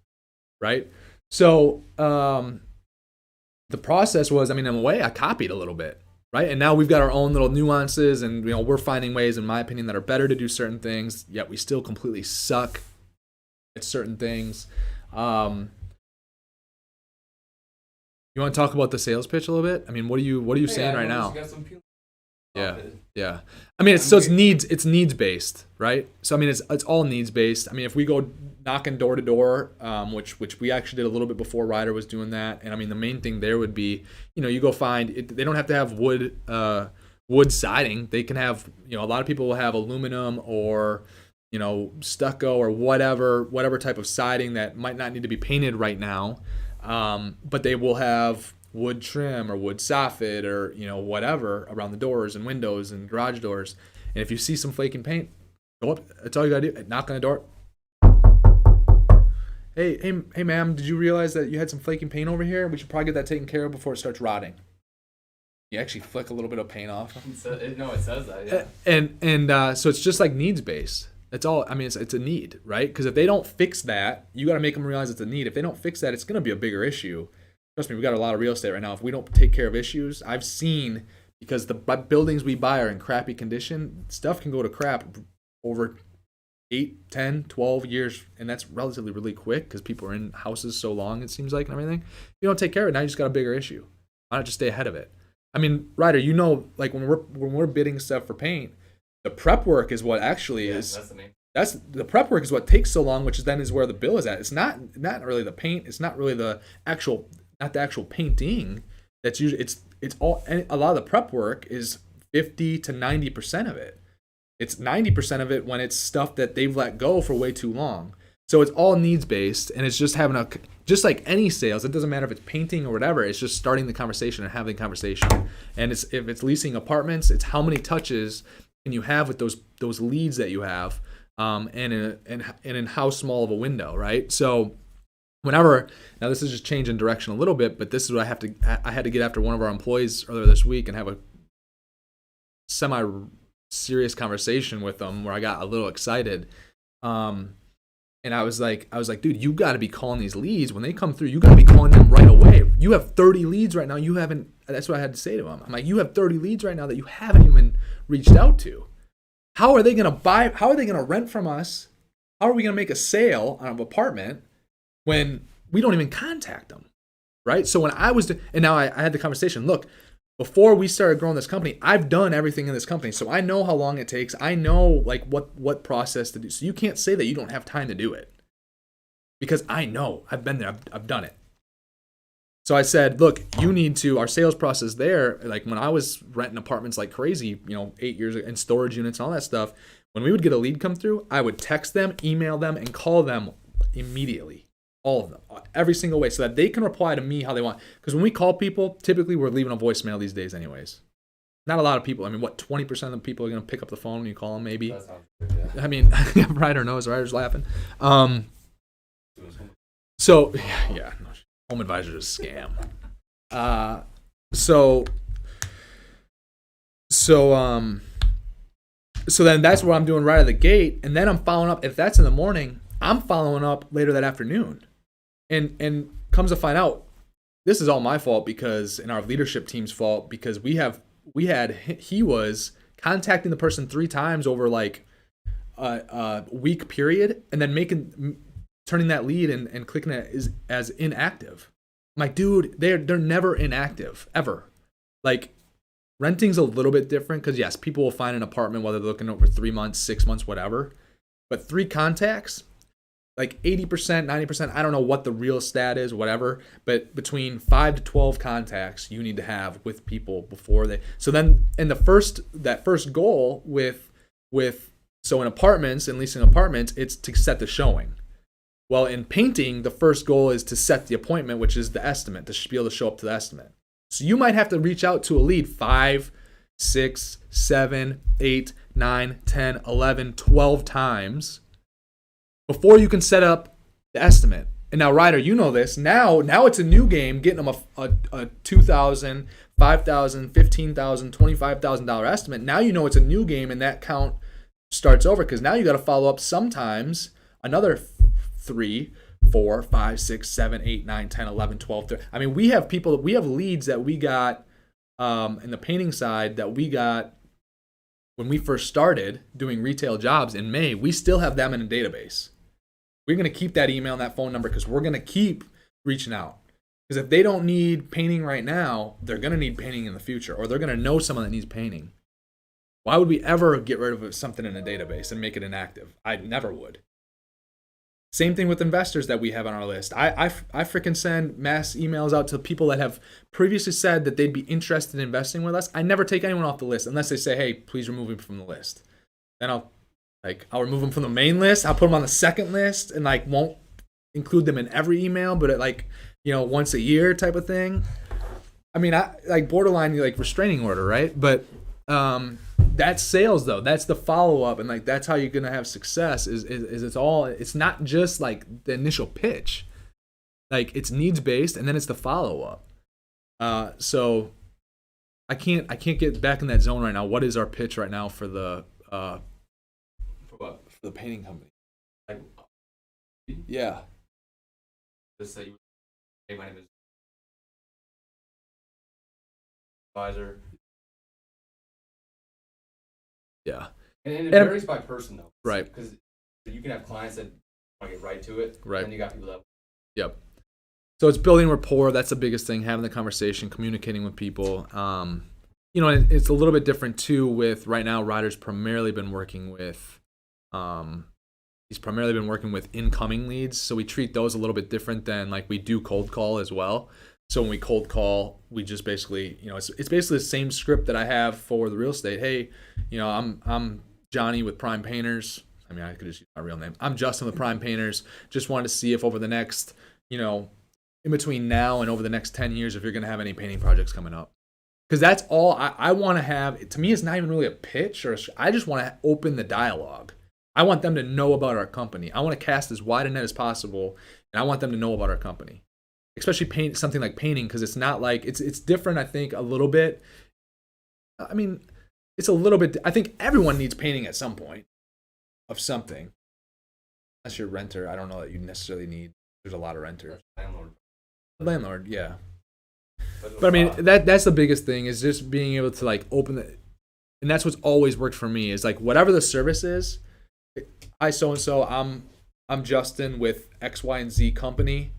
right? So the process was, in a way, I copied a little bit, right? And now we've got our own little nuances, and we're finding ways, in my opinion, that are better to do certain things. Yet we still completely suck at certain things. You want to talk about the sales pitch a little bit? What are you saying right now? Yeah. It's needs based, right? So it's all needs based. If we go knocking door to door, which we actually did a little bit before Ryder was doing that, and the main thing there would be, you go find it, they don't have to have wood siding. They can have, a lot of people will have aluminum or stucco or whatever type of siding that might not need to be painted right now, but they will have wood trim or wood soffit or whatever around the doors and windows and garage doors. And if you see some flaking paint, go up. That's all you gotta do. Knock on the door. Hey, ma'am, did you realize that you had some flaking paint over here? We should probably get that taken care of before it starts rotting. You actually flick a little bit of paint off. It says that, yeah. And so it's just like needs based. That's all. It's a need, right? Because if they don't fix that, you got to make them realize it's a need. If they don't fix that, it's going to be a bigger issue. Trust me, we got a lot of real estate right now. If we don't take care of issues, I've seen, because the buildings we buy are in crappy condition, stuff can go to crap over 8, 10, 12 years, and that's relatively really quick because people are in houses so long, it seems like, and everything. If you don't take care of it, now you just got a bigger issue. Why not just stay ahead of it? Ryder, like when we're bidding stuff for paint, the prep work is what actually is. That's the prep work is what takes so long, which is where the bill is at. It's not really the paint. It's not really the actual painting. That's usually it's all. A lot of the prep work is 50 to 90% of it. It's 90% of it when it's stuff that they've let go for way too long. So it's all needs based, and it's just just like any sales. It doesn't matter if it's painting or whatever. It's just starting the conversation and having the conversation. And if it's leasing apartments, it's how many touches can you have with those leads that you have, and in how small of a window, right? So now this is just changing direction a little bit, but this is what I had to get after one of our employees earlier this week and have a semi-serious conversation with them where I got a little excited. And I was like, dude, you got to be calling these leads when they come through. You got to be calling them right away. You have 30 leads right now. That's what I had to say to him. I'm like, you have 30 leads right now that you haven't even reached out to. How are they going to buy? How are they going to rent from us? How are we going to make a sale on an apartment when we don't even contact them? Right. So and now I had the conversation. Look, before we started growing this company, I've done everything in this company. So I know how long it takes. I know like what process to do. So you can't say that you don't have time to do it, because I know I've been there. I've done it. So I said, look, you need to, our sales process there, like when I was renting apartments like crazy, 8 years ago, and storage units and all that stuff, when we would get a lead come through, I would text them, email them, and call them immediately. All of them, every single way, so that they can reply to me how they want. Because when we call people, typically we're leaving a voicemail these days anyways. Not a lot of people. 20% of the people are going to pick up the phone when you call them, maybe. That sounds good, yeah. Ryder knows. Ryder's laughing. So yeah, Home Advisor is a scam. So then that's what I'm doing right out of the gate, and then I'm following up. If that's in the morning, I'm following up later that afternoon, and comes to find out, this is all my fault because, and our leadership team's fault, because he was contacting the person 3 times over like a week period, and then turning that lead and clicking it as inactive. I'm like, dude, they're never inactive ever. Like, renting's a little bit different because yes, people will find an apartment whether they're looking over 3 months, 6 months, whatever. But 3 contacts, like 80%, 90%, I don't know what the real stat is, whatever. But between 5 to 12 contacts you need to have with people before they. So then, in that first goal with so in apartments and leasing apartments, it's to set the showing. Well, in painting, the first goal is to set the appointment, which is the estimate, to be able to show up to the estimate. So you might have to reach out to a lead 5, 6, 7, 8, 9, 10, 11, 12 times before you can set up the estimate. And now, Ryder, you know this. Now it's a new game, getting them a $2,000, $5,000, $15,000, $25,000 estimate. Now you know it's a new game, and that count starts over because now you got to follow up sometimes another 3, 4, 5, 6, 7, 8, 9, 10, 11, 12, 13. I mean, we have leads that we got in the painting side that we got when we first started doing retail jobs in May. We still have them in a database. We're going to keep that email and that phone number because we're going to keep reaching out. Because if they don't need painting right now, they're going to need painting in the future, or they're going to know someone that needs painting. Why would we ever get rid of something in a database and make it inactive? I never would. Same thing with investors that we have on our list. I freaking send mass emails out to people that have previously said that they'd be interested in investing with us. I never take anyone off the list unless they say, hey, please remove him from the list. Then I'll remove them from the main list. I'll put them on the second list and won't include them in every email, but once a year type of thing. I mean, I borderline restraining order, right? But that's sales though. That's the follow-up, and that's how you're gonna have success is it's not just the initial pitch. It's needs based, and then it's the follow-up. So I can't get back in that zone right now. What is our pitch right now for the for the painting company? Yeah. Just say, hey, my name is advisor. Yeah. And it varies by person, though. Right. Because you can have clients that want to get right to it. Right. And you got people that. Yep. So it's building rapport. That's the biggest thing, having the conversation, communicating with people. And it's a little bit different, too, with right now, Ryder's primarily been working with incoming leads. So we treat those a little bit different than we do cold call as well. So when we cold call, we just basically, it's basically the same script that I have for the real estate. Hey, I'm Johnny with Prime Painters. I mean, I could just use my real name. I'm Justin with Prime Painters. Just wanted to see if over the next, in between now and over the next 10 years, if you're going to have any painting projects coming up. Because that's all I want to have. To me, it's not even really a pitch, I just want to open the dialogue. I want them to know about our company. I want to cast as wide a net as possible, and I want them to know about our company. Especially something like painting, because it's not it's different. I think a little bit. I mean, it's a little bit. I think everyone needs painting at some point of something. Unless you're a renter, I don't know that you necessarily need. There's a lot of renters. Landlord, yeah. But I mean, that's the biggest thing is just being able to open it, and that's what's always worked for me is whatever the service is. Hi, so and so. I'm Justin with X, Y, and Z company.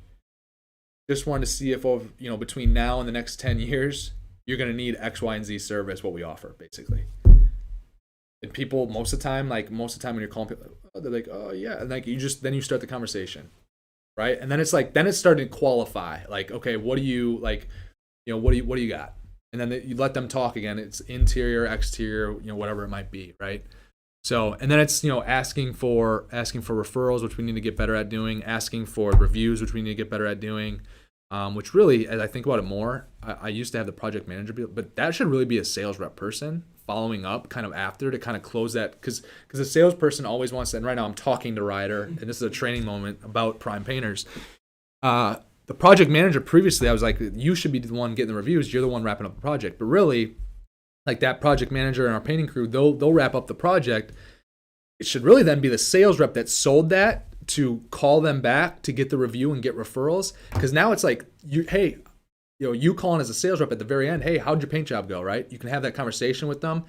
Just wanted to see if over, between now and the next 10 years, you're going to need X, Y, and Z service, what we offer, basically. And people, most of the time when you're calling people, they're like, oh, yeah. And then you start the conversation, right? And then it's then it's starting to qualify. Okay, what do you, what do you got? And then you let them talk again. It's interior, exterior, whatever it might be, right? So, and then it's, asking for referrals, which we need to get better at doing, asking for reviews, which we need to get better at doing, which really, as I think about it more, I used to have the project manager, but that should really be a sales rep person following up kind of after to kind of close that. Because the salesperson always wants to, and right now I'm talking to Ryder, and this is a training moment about Prime Painters. The project manager previously, I was like, you should be the one getting the reviews. You're the one wrapping up the project. But really, like that project manager and our painting crew, they'll wrap up the project. It should really then be the sales rep that sold that to call them back to get the review and get referrals. Because now it's like, you calling as a sales rep at the very end, hey, how'd your paint job go, right? You can have that conversation with them.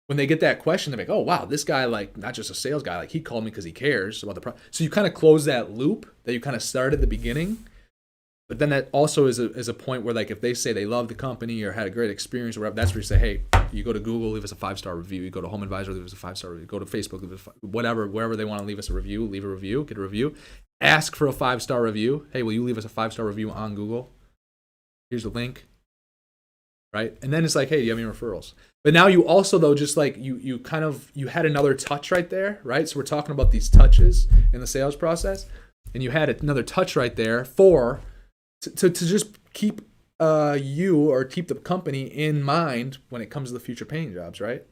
When they get that question, they're like, oh, wow, this guy, like, not just a sales guy, like, he called me because he cares about the product. So you kind of close that loop that you kind of started at the beginning. But then that also is a point where, like, if they say they love the company or had a great experience or whatever, that's where you say, hey, you go to Google, leave us a 5-star review. You go to Home Advisor, leave us a 5-star review. Go to Facebook, leave us whatever, wherever they want to leave us a review, leave a review, get a review. Ask for a 5-star review. Hey, will you leave us a 5-star review on Google? Here's the link. Right? And then it's like, hey, do you have any referrals? But now you also, though, just like you had another touch right there, right? So we're talking about these touches in the sales process, and you had another touch right there to just keep you or keep the company in mind when it comes to the future painting jobs, right?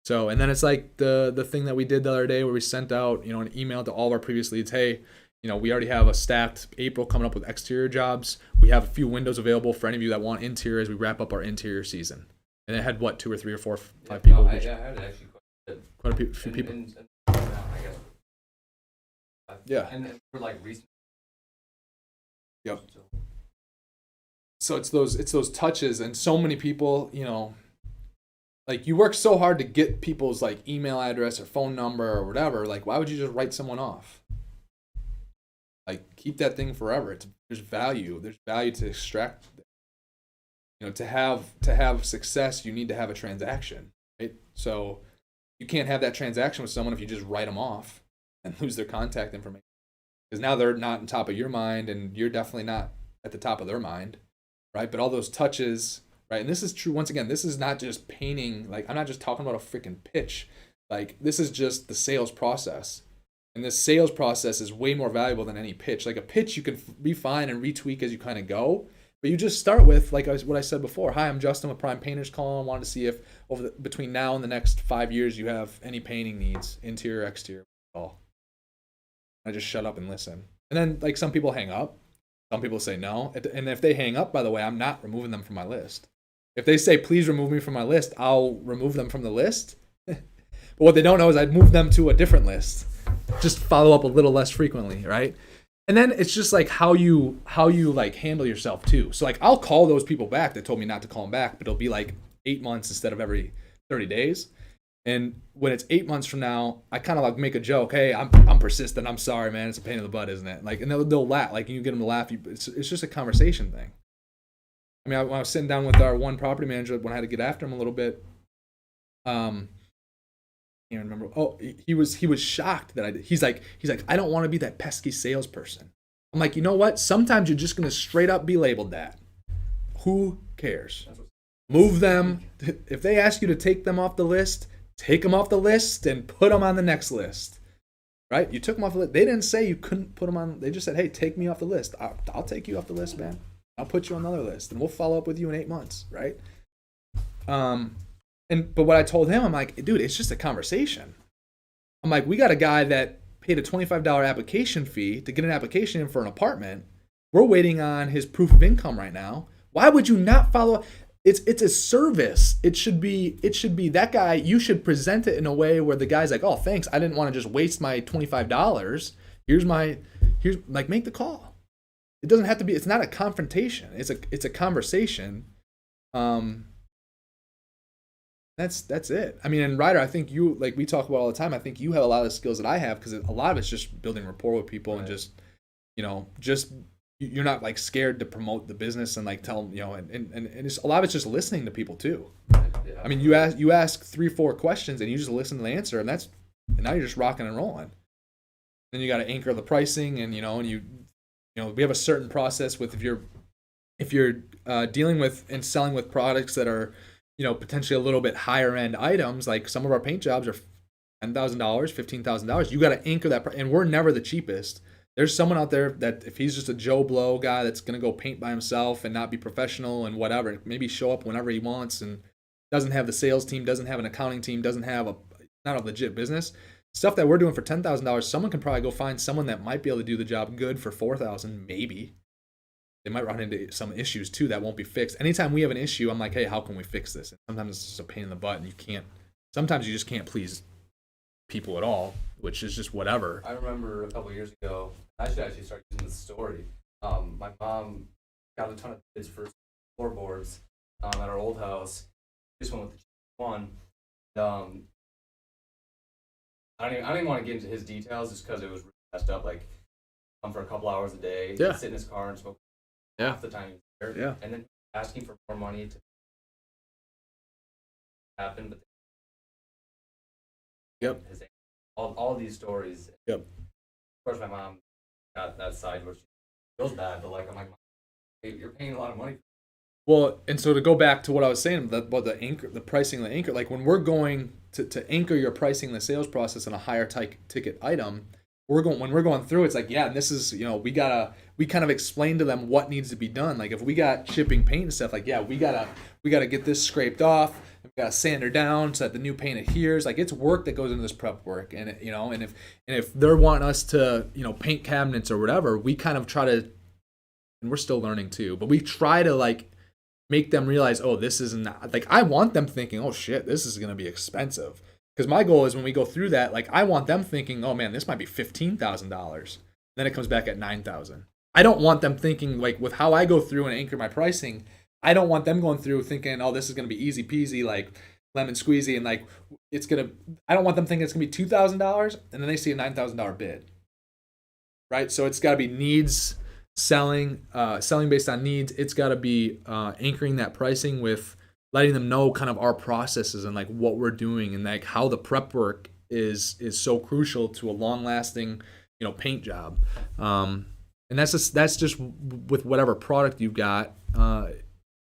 So, and then it's like the thing that we did the other day where we sent out, an email to all of our previous leads, hey, we already have a stacked April coming up with exterior jobs. We have a few windows available for any of you that want interior as we wrap up our interior season. And it had 2 or 3 or 4, 5 people. I had actually quite a few people. I guess. Yeah. And then for like recent. Yep. So it's those touches, and so many people, like you work so hard to get people's like email address or phone number or whatever. Like, why would you just write someone off? Like, keep that thing forever. There's value. There's value to extract. To have success, you need to have a transaction, right? So you can't have that transaction with someone if you just write them off and lose their contact information. Because now they're not on top of your mind, and you're definitely not at the top of their mind, right? But all those touches, right? And this is true. Once again, this is not just painting. Like, I'm not just talking about a freaking pitch. Like, this is just the sales process. And this sales process is way more valuable than any pitch. Like a pitch, you can refine and retweak as you kind of go. But you just start with, like what I said before. Hi, I'm Justin with Prime Painters calling. Wanted to see if between now and the next 5 years you have any painting needs, interior, exterior, all. I just shut up and listen. And then, like, some people hang up. Some people say no. And if they hang up, by the way, I'm not removing them from my list. If they say, please remove me from my list, I'll remove them from the list. But what they don't know is I'd move them to a different list. Just follow up a little less frequently, right? And then it's just like how you like handle yourself too. So like I'll call those people back that told me not to call them back, but it'll be like 8 months instead of every 30 days. And when it's 8 months from now, I kind of like make a joke. Hey, I'm persistent. I'm sorry, man. It's a pain in the butt, isn't it? Like, and they'll laugh. Like, you get them to laugh. It's just a conversation thing. I mean, when I was sitting down with our one property manager, when I had to get after him a little bit, I can't remember. Oh, he was shocked that I did. He's like, I don't want to be that pesky salesperson. I'm like, you know what? Sometimes you're just gonna straight up be labeled that. Who cares? Move them. If they ask you to take them off the list, take them off the list and put them on the next list. Right? You took them off the list. They didn't say you couldn't put them on. They just said, hey, take me off the list. I'll take you off the list, man. I'll put you on another list, and we'll follow up with you in 8 months. Right? But what I told him, I'm like, dude, it's just a conversation. I'm like, we got a guy that paid a $25 application fee to get an application in for an apartment. We're waiting on his proof of income right now. Why would you not follow? It's a service. It should be that guy. You should present it in a way where the guy's like, oh, thanks. I didn't want to just waste my $25. Here's like, make the call. It doesn't have to be. It's not a confrontation. It's a conversation. That's it. I mean, and Ryder, I think you, like we talk about all the time, I think you have a lot of the skills that I have, because a lot of it's just building rapport with people, right. And just you're not like scared to promote the business and like tell them, and it's, a lot of it's just listening to people too. Right. Yeah. I mean, you ask 3-4 questions and you just listen to the answer, and now you're just rocking and rolling. Then you got to anchor the pricing, and we have a certain process with if you're dealing with and selling with products that are potentially a little bit higher end items. Like some of our paint jobs are $10,000, $15,000. You got to anchor that, and we're never the cheapest. There's someone out there that if he's just a Joe Blow guy that's going to go paint by himself and not be professional and whatever, maybe show up whenever he wants and doesn't have the sales team, doesn't have an accounting team, doesn't have not a legit business, Stuff that we're doing for $10,000, someone can probably go find someone that might be able to do the job good for $4,000, maybe. They might run into some issues too that won't be fixed. Anytime we have an issue, I'm like, hey, how can we fix this? And sometimes it's just a pain in the butt, and you can't. Sometimes you just can't please people at all, which is just whatever. I remember a couple years ago, I should actually start using this story. My mom got a ton of bids for floorboards at our old house. Just went with the cheapest one. I don't even want to get into his details just because it was really messed up. Like, come for a couple hours a day, Yeah. sit in his car and smoke Yeah. half the time he was there. Yeah. And then asking for more money to happen. But Yep. all these stories. Yep. Of course, my mom got that side where she feels bad, but like, I'm like, hey, you're paying a lot of money. Well, and so to go back to what I was saying about the anchor, the pricing of the anchor, like when we're going to anchor your pricing, the sales process in a higher ticket item, when we're going through, it's like, yeah, and this is, we kind of explain to them what needs to be done. Like if we got shipping paint and stuff, like, yeah, we gotta get this scraped off. We gotta sand her down so that the new paint adheres. Like it's work that goes into this prep work, and if they're wanting us to paint cabinets or whatever, we kind of try to, and we're still learning too, but we try to like make them realize, oh, this is not, like, I want them thinking, oh shit, this is gonna be expensive. Because my goal is when we go through that, like I want them thinking, oh man, this might be $15,000. Then it comes back at $9,000. I don't want them thinking, like with how I go through and anchor my pricing, I don't want them going through thinking, oh, this is gonna be easy peasy, like lemon squeezy, and like I don't want them thinking it's gonna be $2,000 and then they see a $9,000 bid. Right? So it's gotta be needs, selling based on needs. It's gotta be anchoring that pricing with letting them know kind of our processes and like what we're doing and like how the prep work is so crucial to a long lasting, paint job. And that's just with whatever product you've got.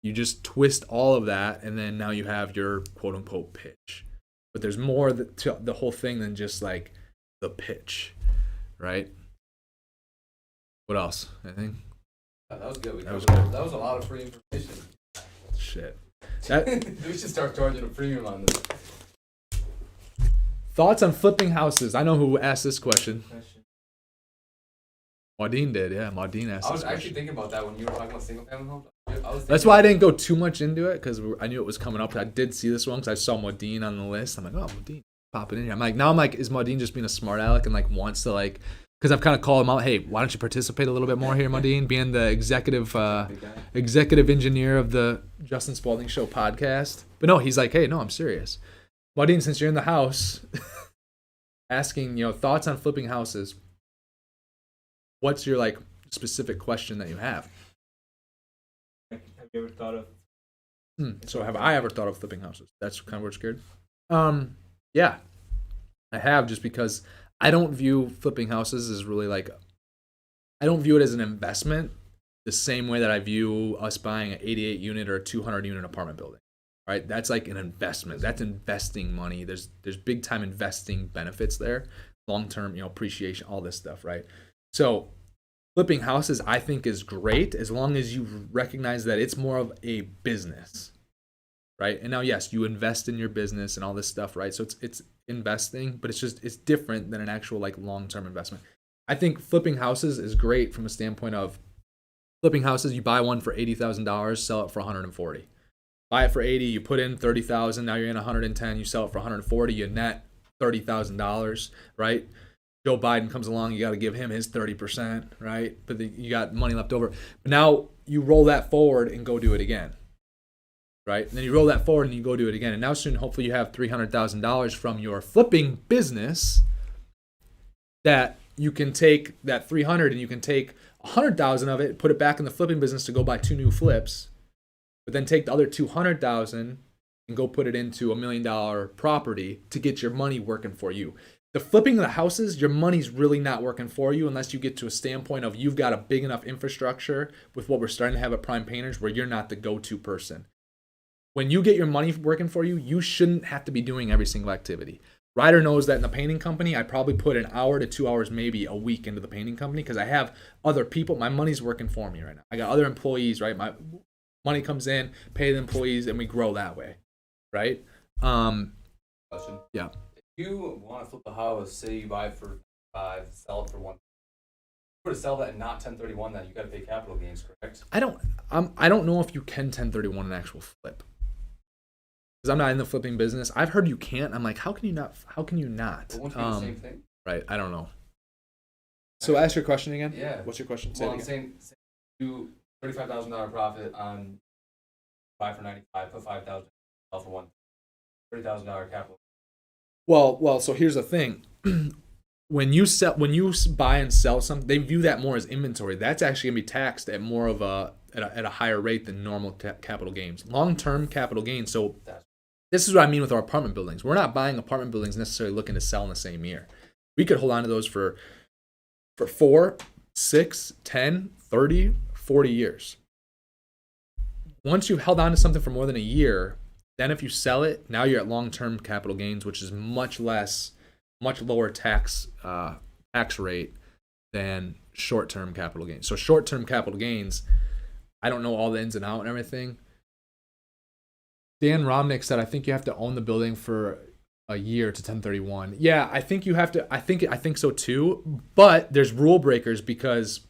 You just twist all of that, and then now you have your quote unquote pitch. But there's more to the whole thing than just like the pitch, right? What else? Anything? That was good. That was good. That was a lot of free information. Shit. We should start charging a premium on this. Thoughts on flipping houses? I know who asked this question. Maudine did, yeah. Maudine asked this question. I was actually thinking about that when you were talking about single family homes. That's why I didn't go too much into it, because I knew it was coming up. I did see this one because I saw Maudine on the list. I'm like, oh, Maudine popping in here. I'm like, is Maudine just being a smart aleck and like wants to like, because I've kind of called him out, hey, why don't you participate a little bit more here, Maudine, being the executive engineer of the Justin Spaulding Show podcast. But no, he's like, hey, no, I'm serious. Maudine, since you're in the house, asking, thoughts on flipping houses, what's your like specific question that you have? Have you ever thought of? So have I ever thought of flipping houses? That's kind of where it's scared. Yeah, I have, just because I don't view flipping houses as really like, I don't view it as an investment the same way that I view us buying an 88 unit or a 200 unit apartment building, right? That's like an investment. That's investing money. There's big time investing benefits there, long term, appreciation, all this stuff, right? So flipping houses, I think, is great as long as you recognize that it's more of a business, right? And now, yes, you invest in your business and all this stuff, right? So it's investing, but it's different than an actual like long-term investment. I think flipping houses is great from a standpoint of flipping houses. You buy one for $80,000, sell it for $140. Buy it for $80, you put in $30,000. Now you're in $110. You sell it for $140. You net $30,000, right? Joe Biden comes along, you got to give him his 30%, right? But you got money left over. But now you roll that forward and go do it again, right? And then you roll that forward and you go do it again. And now soon, hopefully, you have $300,000 from your flipping business that you can take that 300 and you can take 100,000 of it, put it back in the flipping business to go buy 2 new flips, but then take the other 200,000 and go put it into $1 million property to get your money working for you. The flipping of the houses, your money's really not working for you unless you get to a standpoint of you've got a big enough infrastructure with what we're starting to have at Prime Painters where you're not the go-to person. When you get your money working for you, you shouldn't have to be doing every single activity. Ryder knows that in the painting company, I probably put an hour to 2 hours, maybe a week into the painting company because I have other people. My money's working for me right now. I got other employees, right? My money comes in, pay the employees, and we grow that way, right? Question. Yeah. You want to flip a house, say you buy it for 5, sell it for 1. If you were to sell that and not 1031, then you got to pay capital gains, correct? I don't know if you can 1031 an actual flip. Because I'm not in the flipping business. I've heard you can't. I'm like, how can you not? How can you not? But won't it be the same thing? Right. I don't know. So ask your question again. Yeah. What's your question? Say Well, it I'm again. saying do $35,000 profit on buy for 95, put 5,000, sell for 1, $30,000 capital. Well. So here's the thing. When you buy and sell something, they view that more as inventory. That's actually gonna be taxed at more of at a higher rate than normal capital gains. Long-term capital gains. So this is what I mean with our apartment buildings. We're not buying apartment buildings necessarily looking to sell in the same year. We could hold on to those for 4, 6, 10, 30, 40 years. Once you've held on to something for more than a year, then if you sell it, now you're at long-term capital gains, which is much lower tax rate than short-term capital gains. So short-term capital gains, I don't know all the ins and outs and everything. Dan Romnick said, I think you have to own the building for a year to 1031. Yeah, I think you have to. I think so too. But there's rule breakers because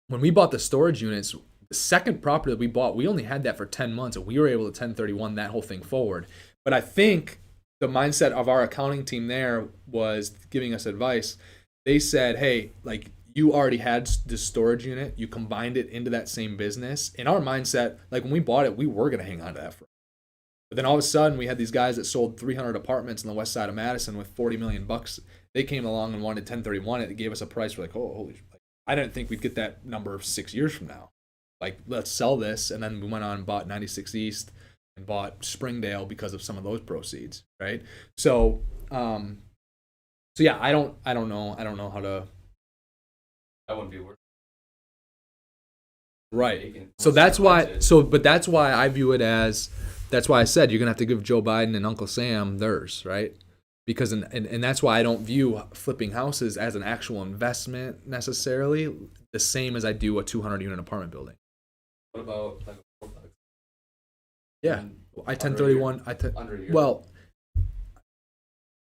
when we bought the storage units, the second property that we bought, we only had that for 10 months and we were able to 1031 that whole thing forward. But I think the mindset of our accounting team there was giving us advice. They said, hey, like you already had the storage unit, you combined it into that same business. In our mindset, like when we bought it, we were going to hang on to that for. But then all of a sudden, we had these guys that sold 300 apartments in the west side of Madison with $40 million. They came along and wanted 1031 it. It gave us a price. We're like, oh, holy! I didn't think we'd get that number 6 years from now. Like, let's sell this. And then we went on and bought 96 East and bought Springdale because of some of those proceeds, right? So yeah, I don't know. I don't know how to. That wouldn't be worth. Right. So that's why. But that's why I view it as. That's why I said you're gonna have to give Joe Biden and Uncle Sam theirs, right? Because and that's why I don't view flipping houses as an actual investment necessarily, the same as I do a 200-unit apartment building. What about like a 4-plex? Yeah, I 1031. Under a year. Well,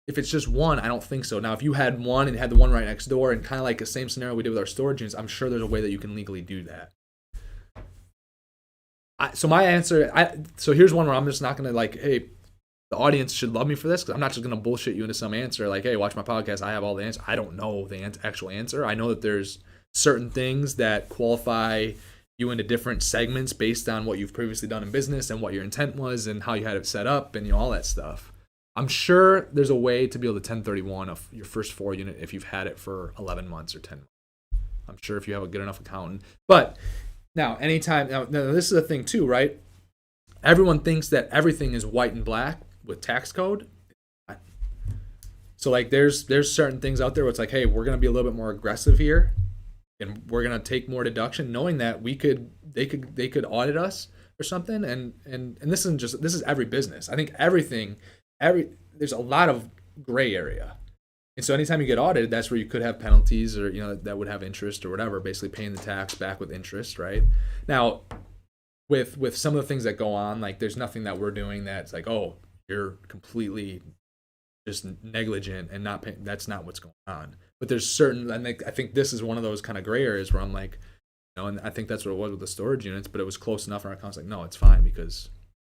if it's just one, I don't think so. Now, if you had one and had the one right next door, and kind of like the same scenario we did with our storage units, I'm sure there's a way that you can legally do that. So my answer, so here's one where I'm just not going to like, hey, the audience should love me for this because I'm not just going to bullshit you into some answer like, hey, watch my podcast. I have all the answers. I don't know the actual answer. I know that there's certain things that qualify you into different segments based on what you've previously done in business and what your intent was and how you had it set up and all that stuff. I'm sure there's a way to be able to 1031 of your first 4 unit if you've had it for 11 months or 10 months. I'm sure if you have a good enough accountant. But now, anytime, now this is a thing too, right? Everyone thinks that everything is white and black with tax code. So like there's certain things out there where it's like, hey, we're going to be a little bit more aggressive here and we're going to take more deduction knowing that they could audit us or something. And this is every business. I think there's a lot of gray area. And so anytime you get audited, that's where you could have penalties or, that would have interest or whatever, basically paying the tax back with interest, right? Now, with some of the things that go on, like there's nothing that we're doing that's like, oh, you're completely just negligent and not paying. That's not what's going on. But there's certain, I think this is one of those kind of gray areas where I'm like, and I think that's what it was with the storage units, but it was close enough and our account's like, no, it's fine because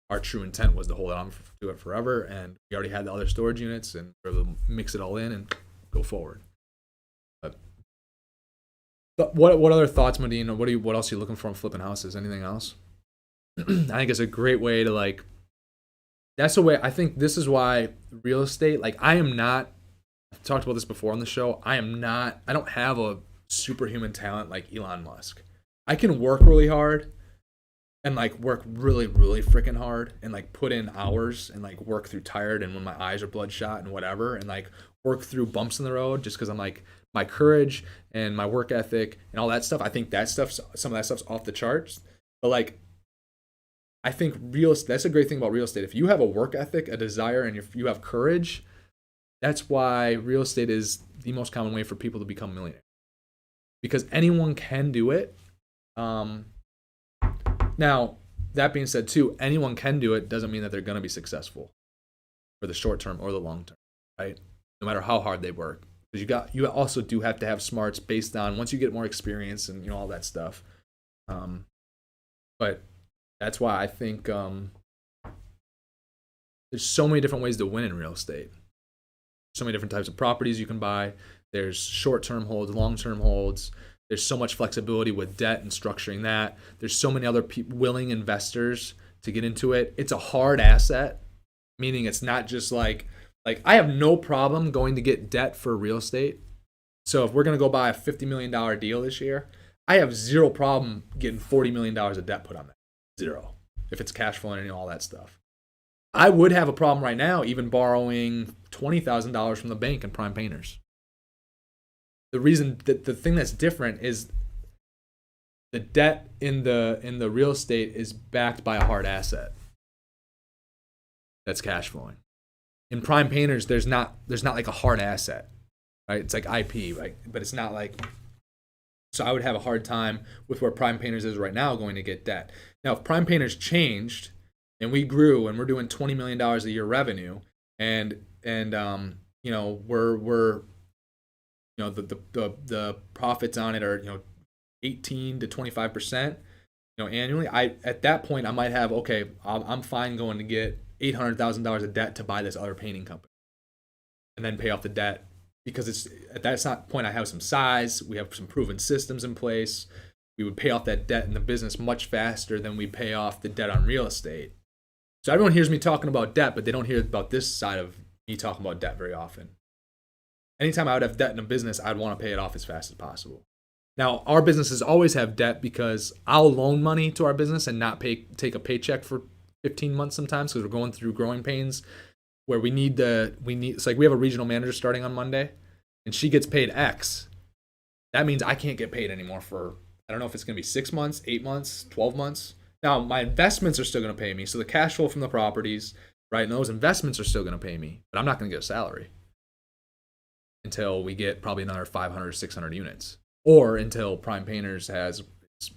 our true intent was to hold on to it forever, and we already had the other storage units, and we were able to mix it all in and go forward. But what other thoughts, Medina? What else are you looking for in flipping houses? Anything else? I think it's a great way to like. That's the way I think. This is why real estate. Like I am not. I've talked about this before on the show. I don't have a superhuman talent like Elon Musk. I can work really hard. And like work really, really freaking hard and like put in hours and like work through tired and when my eyes are bloodshot and whatever and like work through bumps in the road just because I'm like my courage and my work ethic and all that stuff. I think some of that stuff's off the charts. But like I think that's a great thing about real estate. If you have a work ethic, a desire, and if you have courage, that's why real estate is the most common way for people to become millionaires. Because anyone can do it. Now, that being said, too, anyone can do it doesn't mean that they're going to be successful for the short term or the long term. right? No matter how hard they work. Because you also do have to have smarts based on once you get more experience and all that stuff. But that's why I think there's so many different ways to win in real estate. So many different types of properties you can buy. There's short-term holds, long-term holds. There's so much flexibility with debt and structuring that. There's so many other willing investors to get into it. It's a hard asset, meaning it's not just like I have no problem going to get debt for real estate. So if we're going to go buy a $50 million deal this year, I have zero problem getting $40 million of debt put on that. Zero. If it's cash flowing and all that stuff. I would have a problem right now even borrowing $20,000 from the bank in prime painters. The reason that the thing that's different is the debt in the real estate is backed by a hard asset that's cash flowing. In prime painters, there's not like a hard asset, right? It's like IP, right? But it's not like. So I would have a hard time with where prime painters is right now going to get debt. Now, if prime painters changed and we grew and we're doing $20 million a year revenue, and we're the profits on it are 18 to 25% annually. At that point I might have I'm fine going to get $800,000 of debt to buy this other painting company and then pay off the debt, because it's at that point I have some size, we have some proven systems in place. We would pay off that debt in the business much faster than we pay off the debt on real estate. So everyone hears me talking about debt, but they don't hear about this side of me talking about debt very often. Anytime I would have debt in a business, I'd want to pay it off as fast as possible. Now, our businesses always have debt because I'll loan money to our business and not take a paycheck for 15 months sometimes, because we're going through growing pains where it's like we have a regional manager starting on Monday and she gets paid X. That means I can't get paid anymore for, I don't know if it's going to be 6 months, 8 months, 12 months. Now, my investments are still going to pay me. So the cash flow from the properties, right, and those investments are still going to pay me, but I'm not going to get a salary until we get probably another 500 or 600 units, or until Prime Painters has,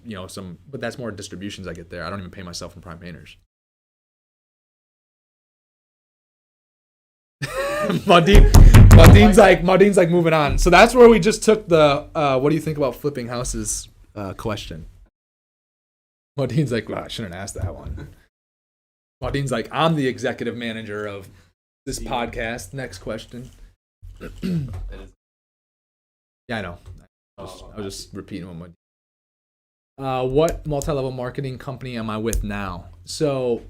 but that's more distributions I get there. I don't even pay myself from Prime Painters. Maudine's like moving on. So that's where we just took the what do you think about flipping houses question. Maudine's like, well, I shouldn't ask that one. Maudine's like, I'm the executive manager of this podcast. Next question. Yeah, I know. I was just repeating what what multi-level marketing company am I with now? So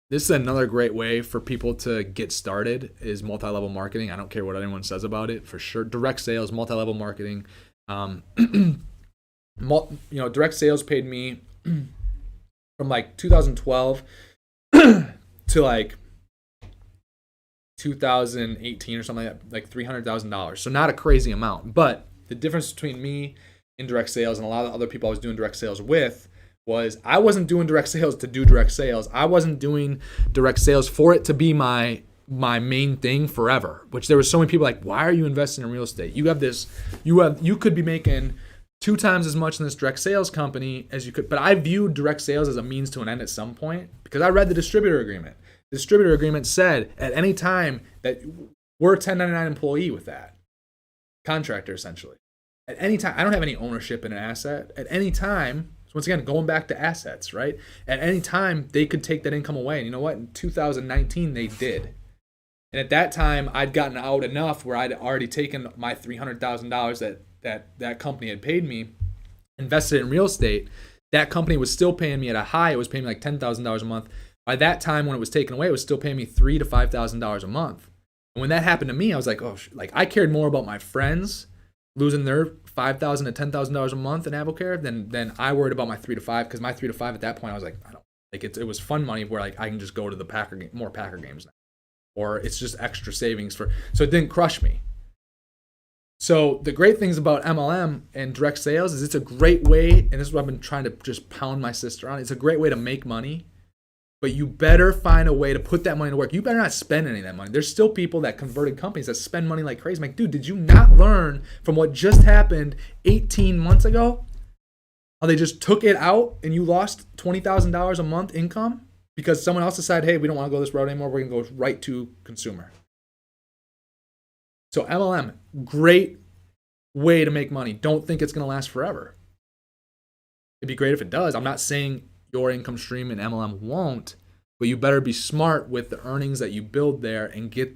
this is another great way for people to get started, is multi-level marketing. I don't care what anyone says about it, for sure. Direct sales, multi-level marketing. Direct sales paid me from like 2012 to like 2018 or something like that, like $300,000. So not a crazy amount, but the difference between me in direct sales and a lot of other people I was doing direct sales with was I wasn't doing direct sales to do direct sales. I wasn't doing direct sales for it to be my main thing forever, which there were so many people like, why are you investing in real estate? You could be making 2 times as much in this direct sales company as you could. But I viewed direct sales as a means to an end at some point, because I read the distributor agreement. The distributor agreement said at any time that we're a 1099 employee with that contractor, essentially. At any time, I don't have any ownership in an asset. At any time, so once again, going back to assets, right? At any time, they could take that income away. And you know what? In 2019, they did. And at that time, I'd gotten out enough where I'd already taken my $300,000 that company had paid me, invested in real estate. That company was still paying me at a high. It was paying me like $10,000 a month. By that time, when it was taken away, it was still paying me $3,000 to $5,000 a month. And when that happened to me, I was like, I cared more about my friends losing their $5,000 to $10,000 a month in AppleCare than I worried about my 3 to 5, because my 3 to 5 at that point, I was like, I don't like it. It was fun money where like I can just go to the more Packer games now, or it's just extra savings so it didn't crush me. So the great things about MLM and direct sales is it's a great way, and this is what I've been trying to just pound my sister on. It's a great way to make money, but you better find a way to put that money to work. You better not spend any of that money. There's still people that converted companies that spend money like crazy. I'm like, dude, did you not learn from what just happened 18 months ago? How they just took it out and you lost $20,000 a month income because someone else decided, hey, we don't want to go this route anymore. We're going to go right to consumer. So MLM, great way to make money. Don't think it's going to last forever. It'd be great if it does. I'm not saying your income stream in MLM won't, but you better be smart with the earnings that you build there and get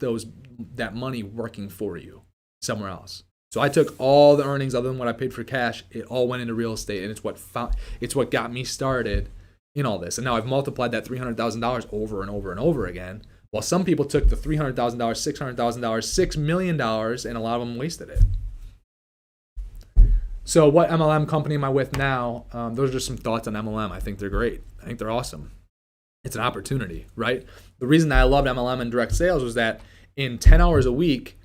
that money working for you somewhere else. So I took all the earnings other than what I paid for cash. It all went into real estate, and it's what got me started in all this. And now I've multiplied that $300,000 over and over and over again. While some people took the $300,000, $600,000, $6 million, and a lot of them wasted it. So what MLM company am I with now? Those are just some thoughts on MLM. I think they're great. I think they're awesome. It's an opportunity, right? The reason that I loved MLM and direct sales was that in 10 hours a week,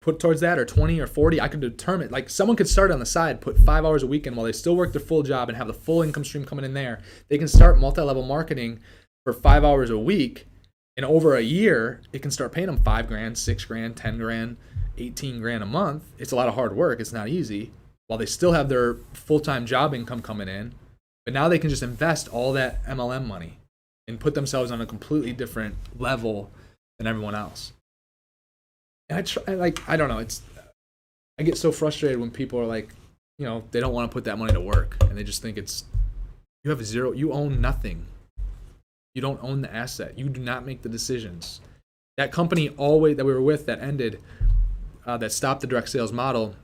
put towards that, or 20 or 40, I could determine, like someone could start on the side, put 5 hours a week in while they still work their full job and have the full income stream coming in there. They can start multi-level marketing for 5 hours a week. And over a year, it can start paying them $5,000, $6,000, $10,000, $18,000 a month. It's a lot of hard work. It's not easy. While they still have their full-time job income coming in, but now they can just invest all that MLM money and put themselves on a completely different level than everyone else. And I don't know. I get so frustrated when people are like, they don't want to put that money to work, and they just think you own nothing. You don't own the asset. You do not make the decisions. That company that we were with that ended, that stopped the direct sales model,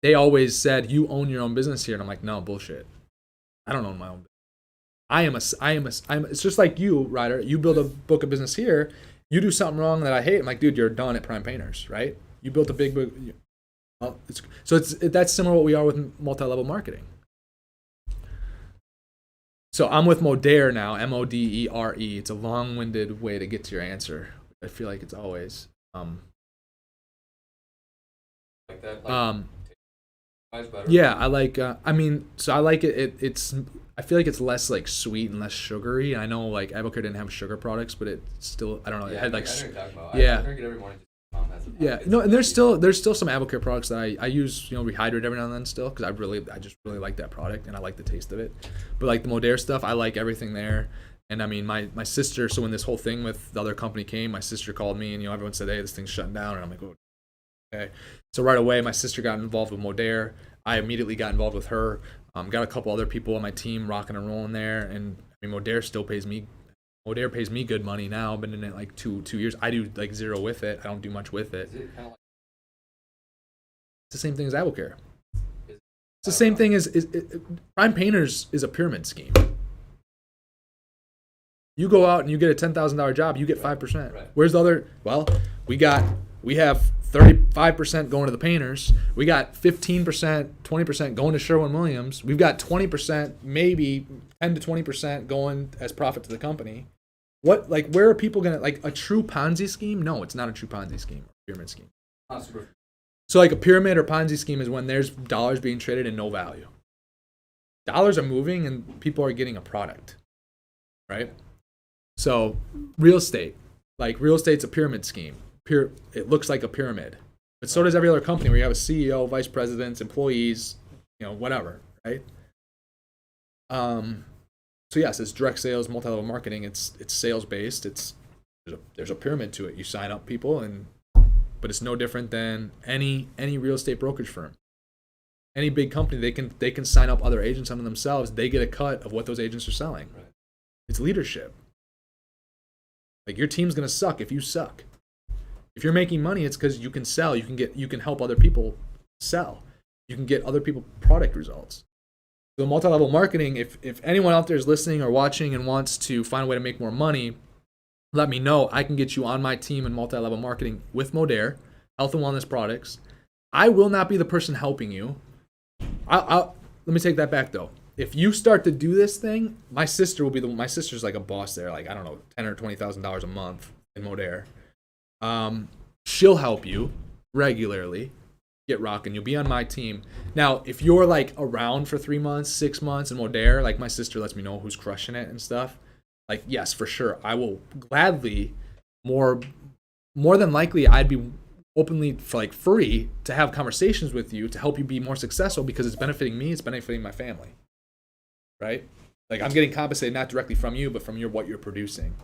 they always said, you own your own business here. And I'm like, no, bullshit. I don't own my own business. It's just like you, Ryder. You build a book of business here. You do something wrong that I hate. I'm like, dude, you're done at Prime Painters, right? You built a big book. That's similar to what we are with multi-level marketing. So I'm with Modere now, Modere. It's a long-winded way to get to your answer. I feel like it's always. Like that. Better. Yeah, I like. So I like it. It's. I feel like it's less like sweet and less sugary. I know like Abocare didn't have sugar products, but it still. I don't know. Yeah, it had like. I know what you're talking about. Yeah. I drink it every morning. Yeah, no, and there's still some Abocare products that I use, rehydrate every now and then still, because I just really like that product and I like the taste of it. But like the Modere stuff, I like everything there. And I mean, my sister. So when this whole thing with the other company came, my sister called me and everyone said, hey, this thing's shutting down, and I'm like, oh, okay. So right away, my sister got involved with Modere. I immediately got involved with her. Got a couple other people on my team rocking and rolling there, and I mean, Modere still pays me. Modere pays me good money now. I've been in it like two years. I do like zero with it. I don't do much with it. Is it kind of like it's the same thing as Abocare. It's the same thing as Prime Painters is a pyramid scheme. You go out and you get a $10,000 job, you get 5%. Right. Where's the other? Well, we have 35% going to the painters. We got 15%, 20% going to Sherwin-Williams. We've got 20%, maybe 10 to 20% going as profit to the company. Where are people gonna, like, a true Ponzi scheme? No, it's not a true Ponzi scheme or pyramid scheme. So like a pyramid or Ponzi scheme is when there's dollars being traded and no value. Dollars are moving and people are getting a product, right? So real estate's a pyramid scheme. It looks like a pyramid, but so does every other company where you have a CEO, vice presidents, employees, whatever, right? So yes, it's direct sales, multi-level marketing. It's sales based. There's a pyramid to it. You sign up people, but it's no different than any real estate brokerage firm. Any big company, they can sign up other agents under themselves. They get a cut of what those agents are selling. Right. It's leadership. Like, your team's gonna suck if you suck. If you're making money, it's because you can sell. You can help other people sell. You can get other people product results. So multi-level marketing, if anyone out there is listening or watching and wants to find a way to make more money, let me know. I can get you on my team in multi-level marketing with Modere, health and wellness products. I will not be the person helping you. Let me take that back though. If you start to do this thing, my sister will be my sister's like a boss there, like, I don't know, $10,000 or $20,000 a month in Modere. She'll help you regularly get rocking. You'll be on my team. Now, if you're like around for 3 months, 6 months in Modere, like my sister lets me know who's crushing it and stuff. Like, yes, for sure, I will gladly, more than likely, I'd be openly for like free to have conversations with you to help you be more successful, because it's benefiting me, it's benefiting my family, right? Like, I'm getting compensated not directly from you, but from what you're producing.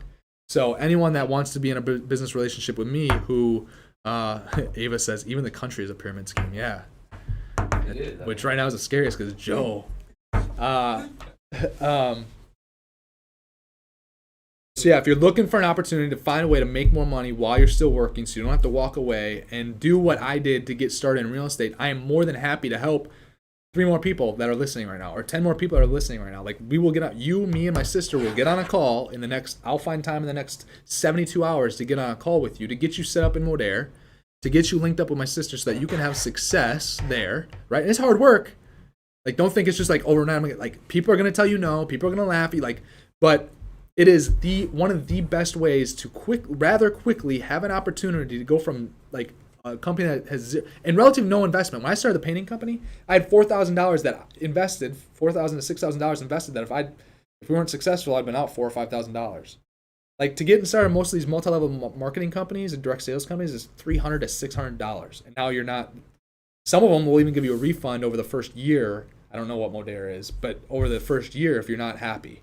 So anyone that wants to be in a business relationship with me who Ava says even the country is a pyramid scheme. Yeah, It is. which right now is the scariest because Joe. Um, so yeah, if you're looking for an opportunity to find a way to make more money while you're still working, so you don't have to walk away and do what I did to get started in real estate, I am more than happy to help 3 more people that are listening right now, or 10 more people that are listening right now. Like we will get on, you, me, and my sister will get on a call in the next. I'll find time in the next 72 hours to get on a call with you to get you set up in Modere, to get you linked up with my sister so that you can have success there. Right? And it's hard work. Like don't think it's just like overnight. Like people are gonna tell you no, people are gonna laugh. But it is one of the best ways to rather quickly have an opportunity to go from like a company that has in relative no investment. When I started the painting company, I had $4,000 that invested, $4,000 to $6,000 invested. That if we weren't successful, I'd been out $4,000 or $5,000. Like to get started, most of these multi-level marketing companies and direct sales companies is $300 to $600, and now you're not. Some of them will even give you a refund over the first year. I don't know what Modere is, but over the first year if you're not happy.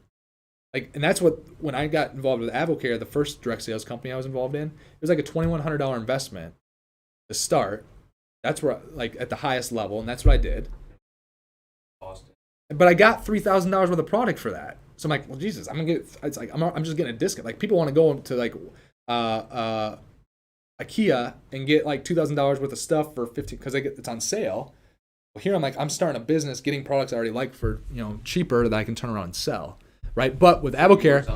Like, and that's what, when I got involved with Avocare, the first direct sales company I was involved in, it was like a $2,100 investment to start. That's where, like, at the highest level, and that's what I did. Austin. But I got $3,000 worth of product for that. So I'm like, well, Jesus, I'm gonna get. It's like I'm just getting a discount. Like people want to go to like IKEA and get like $2,000 worth of stuff for 15 because it's on sale. Well, here I'm starting a business, getting products I already like for cheaper that I can turn around and sell. Right, but with Avocare,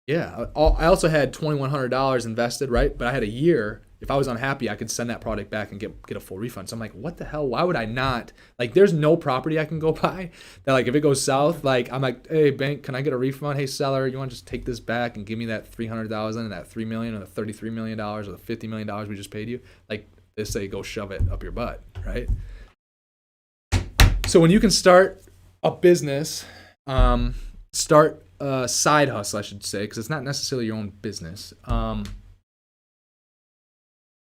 yeah, I also had $2,100 invested, right? But I had a year. If I was unhappy, I could send that product back and get a full refund. So I'm like, what the hell? Why would I not? Like, there's no property I can go buy that, like, if it goes south, like, I'm like, hey, bank, can I get a refund? Hey, seller, you want to just take this back and give me that $300,000 and that $3 million or the $33 million or the $50 million we just paid you? Like, they say, go shove it up your butt, right? So when you can start a business, start a side hustle, I should say, because it's not necessarily your own business.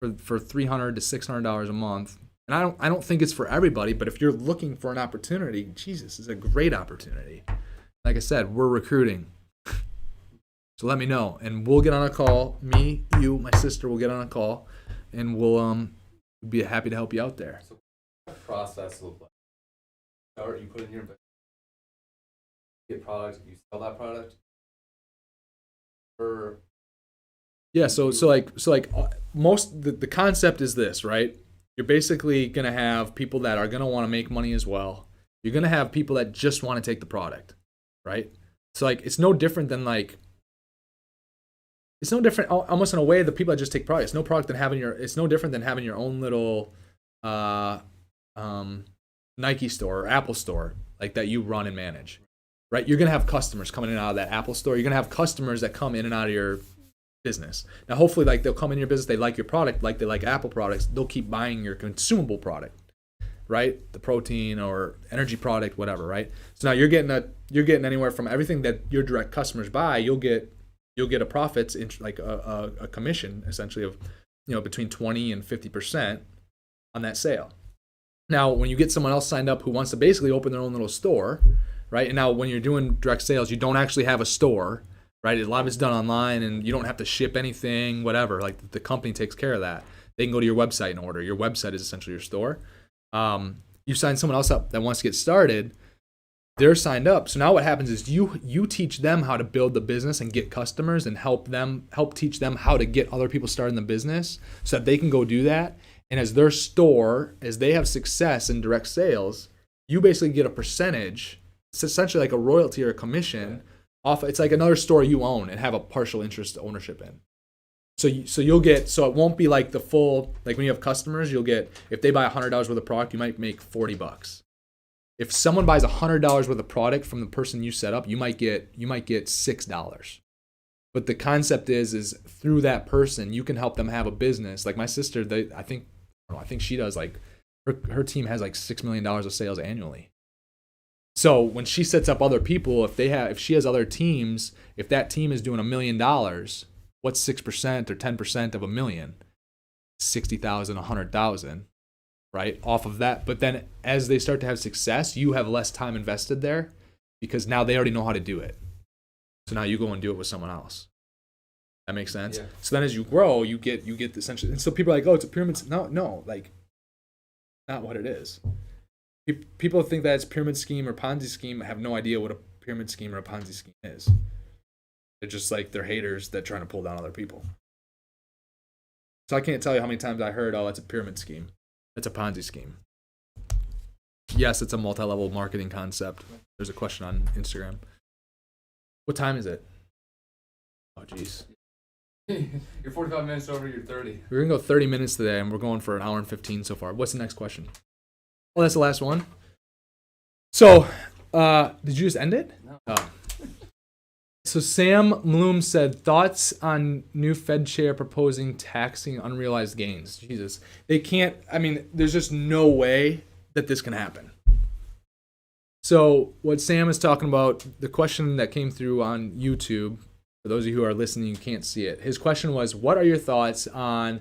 For $300 to $600 a month, and I don't think it's for everybody. But if you're looking for an opportunity, Jesus, it's a great opportunity. Like I said, we're recruiting, so let me know, and we'll get on a call. Me, you, my sister will get on a call, and we'll be happy to help you out there. So what does the process look like? Start, you put in your get product, you sell that product. Yeah, so most the concept is this, right? You're basically gonna have people that are gonna want to make money as well. You're gonna have people that just want to take the product, right? So like it's no different than almost in a way the people that just take product. It's no different than having your own little Nike store or Apple store like that you run and manage. Right, you're gonna have customers coming in and out of that Apple store. You're gonna have customers that come in and out of your business. Now, hopefully, like they'll come in your business, they like your product, like they like Apple products. They'll keep buying your consumable product, right? The protein or energy product, whatever, right? So now you're getting anywhere from everything that your direct customers buy. You'll get a profits like a commission essentially of between 20 and 50% on that sale. Now, when you get someone else signed up who wants to basically open their own little store. Right, and now when you're doing direct sales, you don't actually have a store, right? A lot of it's done online, and you don't have to ship anything, whatever. Like the company takes care of that. They can go to your website and order. Your website is essentially your store. You sign someone else up that wants to get started. They're signed up. So now what happens is you teach them how to build the business and get customers, and help teach them how to get other people started in the business so that they can go do that. And as their store, as they have success in direct sales, you basically get a percentage. It's essentially like a royalty or a commission off. It's like another store you own and have a partial interest ownership in. So you'll get, so it won't be like the full, like when you have customers, you'll get, if they buy $100 worth of product, you might make $40. If someone buys $100 worth of product from the person you set up, you might get $6. But the concept is through that person, you can help them have a business. Like my sister, I think she does like, her team has like $6 million of sales annually. So when she sets up other people, if she has other teams, if that team is doing $1 million, what's 6% or 10% of $1 million? 60,000, 100,000, right? Off of that. But then as they start to have success, you have less time invested there because now they already know how to do it. So now you go and do it with someone else. That makes sense. Yeah. So then as you grow, you get essentially, and so people are like, oh, it's a pyramid. No, like, not what it is. People think that it's pyramid scheme or Ponzi scheme have no idea what a pyramid scheme or a Ponzi scheme is. They're just like, they're haters that trying to pull down other people. So I can't tell you how many times I heard, oh, it's a pyramid scheme. It's a Ponzi scheme. Yes, it's a multi-level marketing concept. There's a question on Instagram. What time is it? Oh, jeez. You're 45 minutes over, you're 30. We're going to go 30 minutes today, and we're going for an hour and 15 so far. What's the next question? Oh, that's the last one? So, did you just end it? No. Oh. So Sam Bloom said, thoughts on new Fed chair proposing taxing unrealized gains. Jesus. They can't, I mean, there's just no way that this can happen. So what Sam is talking about, the question that came through on YouTube, for those of you who are listening, you can't see it. His question was, what are your thoughts on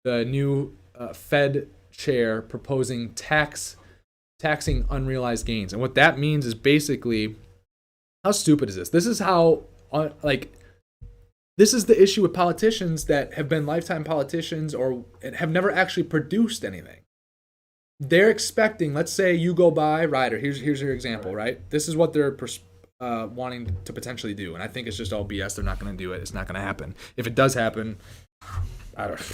the new Fed chair proposing taxing unrealized gains? And what that means is basically, how stupid is this? This is how, this is the issue with politicians that have been lifetime politicians or have never actually produced anything. They're expecting, let's say you go by, Ryder, here's your example, right? This is what they're wanting to potentially do. And I think it's just all BS. They're not going to do it. It's not going to happen. If it does happen, I don't know.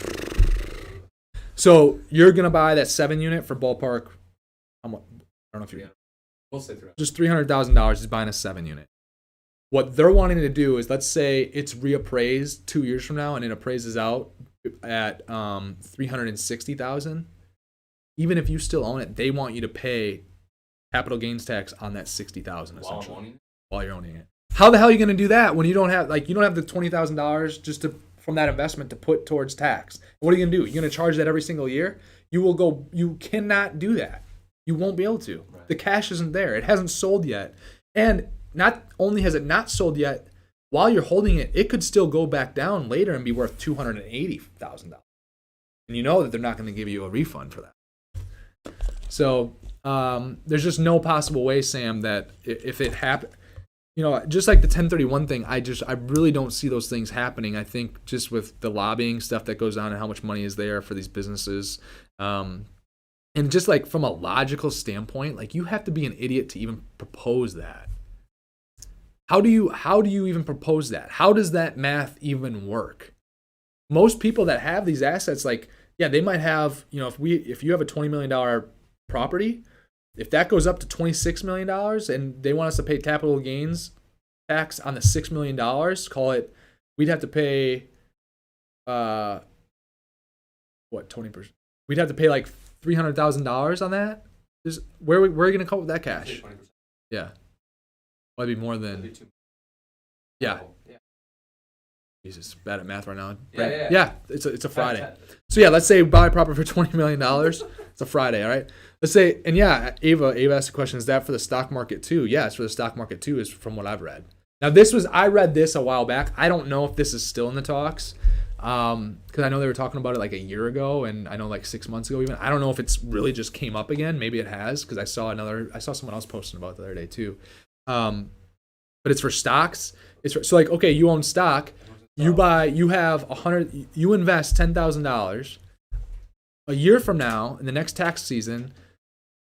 So you're going to buy that 7 unit for ballpark, I don't know if you're We'll say through. just $300,000 is buying a 7 unit. What they're wanting to do is, let's say it's reappraised 2 years from now and it appraises out at $360,000. Even if you still own it, they want you to pay capital gains tax on that $60,000 essentially while you're owning it. How the hell are you going to do that when you don't have the $20,000 just from that investment to put towards tax? What are you going to do? You're going to charge that every single year? You cannot do that. You won't be able to. Right. The cash isn't there. It hasn't sold yet. And not only has it not sold yet, while you're holding it, it could still go back down later and be worth $280,000. And you know that they're not going to give you a refund for that. So there's just no possible way, Sam, that if it happened, just like the 1031 thing, I really don't see those things happening. I think just with the lobbying stuff that goes on and how much money is there for these businesses, and just like from a logical standpoint, like you have to be an idiot to even propose that. How do you even propose that? How does that math even work? Most people that have these assets, like, yeah, they might have, if you have a $20 million property, if that goes up to $26 million and they want us to pay capital gains tax on the $6 million, call it, we'd have to pay, 20%? We'd have to pay like $300,000 on that? Where are we going to come up with that cash? 20%. Yeah. Well, it'd be more That'd be than, too- yeah. Yeah. Jesus, bad at math right now. Yeah. It's a Friday. So yeah, let's say buy a property for $20 million. It's a Friday, all right? Let's say, and yeah, Ava asked the question, is that for the stock market too? Yeah, it's for the stock market too, is from what I've read. Now I read this a while back. I don't know if this is still in the talks, because I know they were talking about it like a year ago, and I know like 6 months ago even. I don't know if it's really just came up again. Maybe it has, because I saw someone else posting about it the other day too. But it's for stocks. So like, okay, you own stock. You invest $10,000. A year from now, in the next tax season,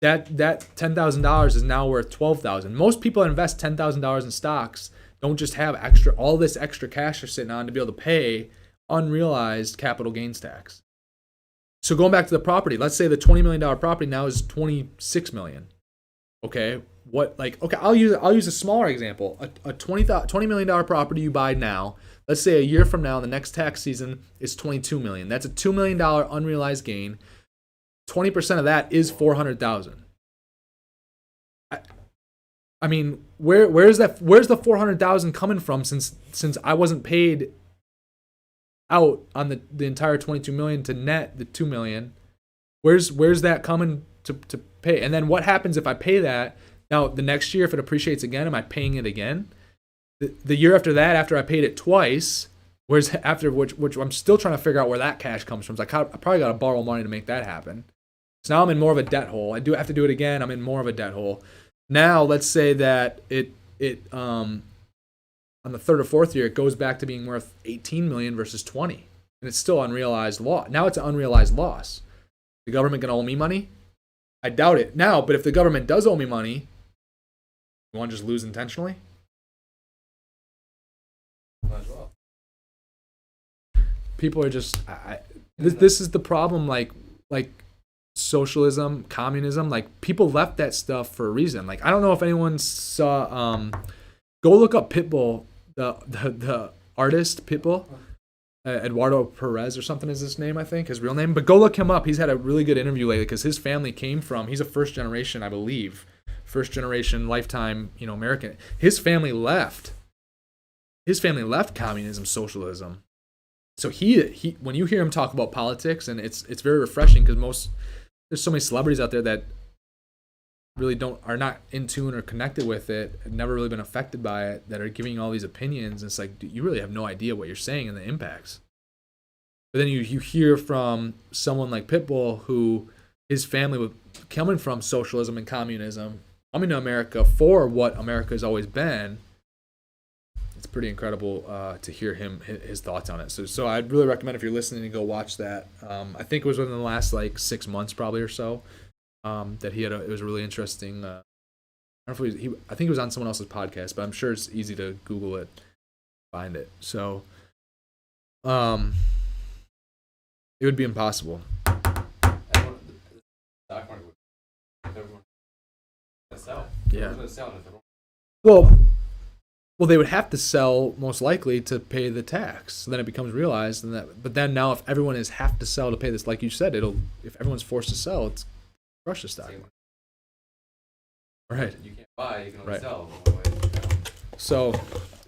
that $10,000 is now worth $12,000. Most people that invest $10,000 in stocks don't just have all this extra cash they're sitting on to be able to pay unrealized capital gains tax. So going back to the property, let's say the $20 million property now is $26 million. Okay, I'll use a smaller example. A $20 million property you buy now, let's say a year from now, the next tax season is $22 million. That's a $2 million unrealized gain. 20% of that is $400,000. I mean, where's the $400,000 coming from? Since I wasn't paid out on the entire $22 million to net the $2 million, where's that coming to pay? And then what happens if I pay that? Now the next year, if it appreciates again, am I paying it again? The year after that, after I paid it twice, which I'm still trying to figure out where that cash comes from. So I probably got to borrow money to make that happen. So now I'm in more of a debt hole. I do have to do it again. I'm in more of a debt hole. Now let's say that it on the third or fourth year, it goes back to being worth 18 million versus 20, and it's still unrealized loss. Now it's an unrealized loss. The government gonna owe me money? I doubt it now. But if the government does owe me money, you want to just lose intentionally? Might as well. People are just this is the problem, like socialism, communism, like people left that stuff for a reason. Like I don't know if anyone saw go look up Pitbull, the artist Pitbull, Eduardo Perez or something is his name, I think, his real name, but go look him up. He's had a really good interview lately because his family came from, he's a first generation, I believe, first generation lifetime, American. His family left communism, socialism. So he when you hear him talk about politics, and it's very refreshing because there's so many celebrities out there that really are not in tune or connected with it, have never really been affected by it, that are giving all these opinions. And it's like, dude, you really have no idea what you're saying and the impacts. But then you hear from someone like Pitbull, who his family was coming from socialism and communism, coming to America for what America has always been. It's pretty incredible to hear his thoughts on it. So I'd really recommend, if you're listening, to go watch that. I think it was within the last 6 months probably or so that he had it was a really interesting. I don't know if I think it was on someone else's podcast, but I'm sure it's easy to Google it, find it. So it would be impossible. Yeah. Well, they would have to sell most likely to pay the tax. So then it becomes realized, but then now if everyone have to sell to pay this, like you said, if everyone's forced to sell, it's crush the stock. Right. You can't buy, you can only Right. sell. So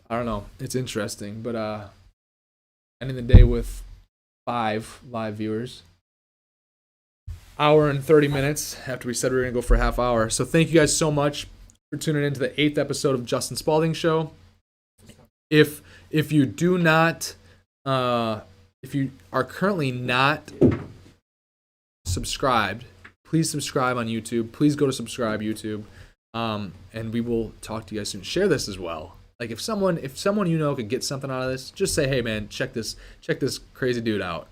I don't know. It's interesting, but ending the day with 5 live viewers. Hour and 30 minutes after we said we were going to go for a half hour. So thank you guys so much for tuning into the 8th episode of Justin Spaulding Show. If you do not, if you are currently not subscribed, please subscribe on YouTube. Please go to subscribe YouTube, and we will talk to you guys soon. Share this as well. Like if someone could get something out of this, just say, hey man, check this crazy dude out.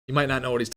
You might not know what he's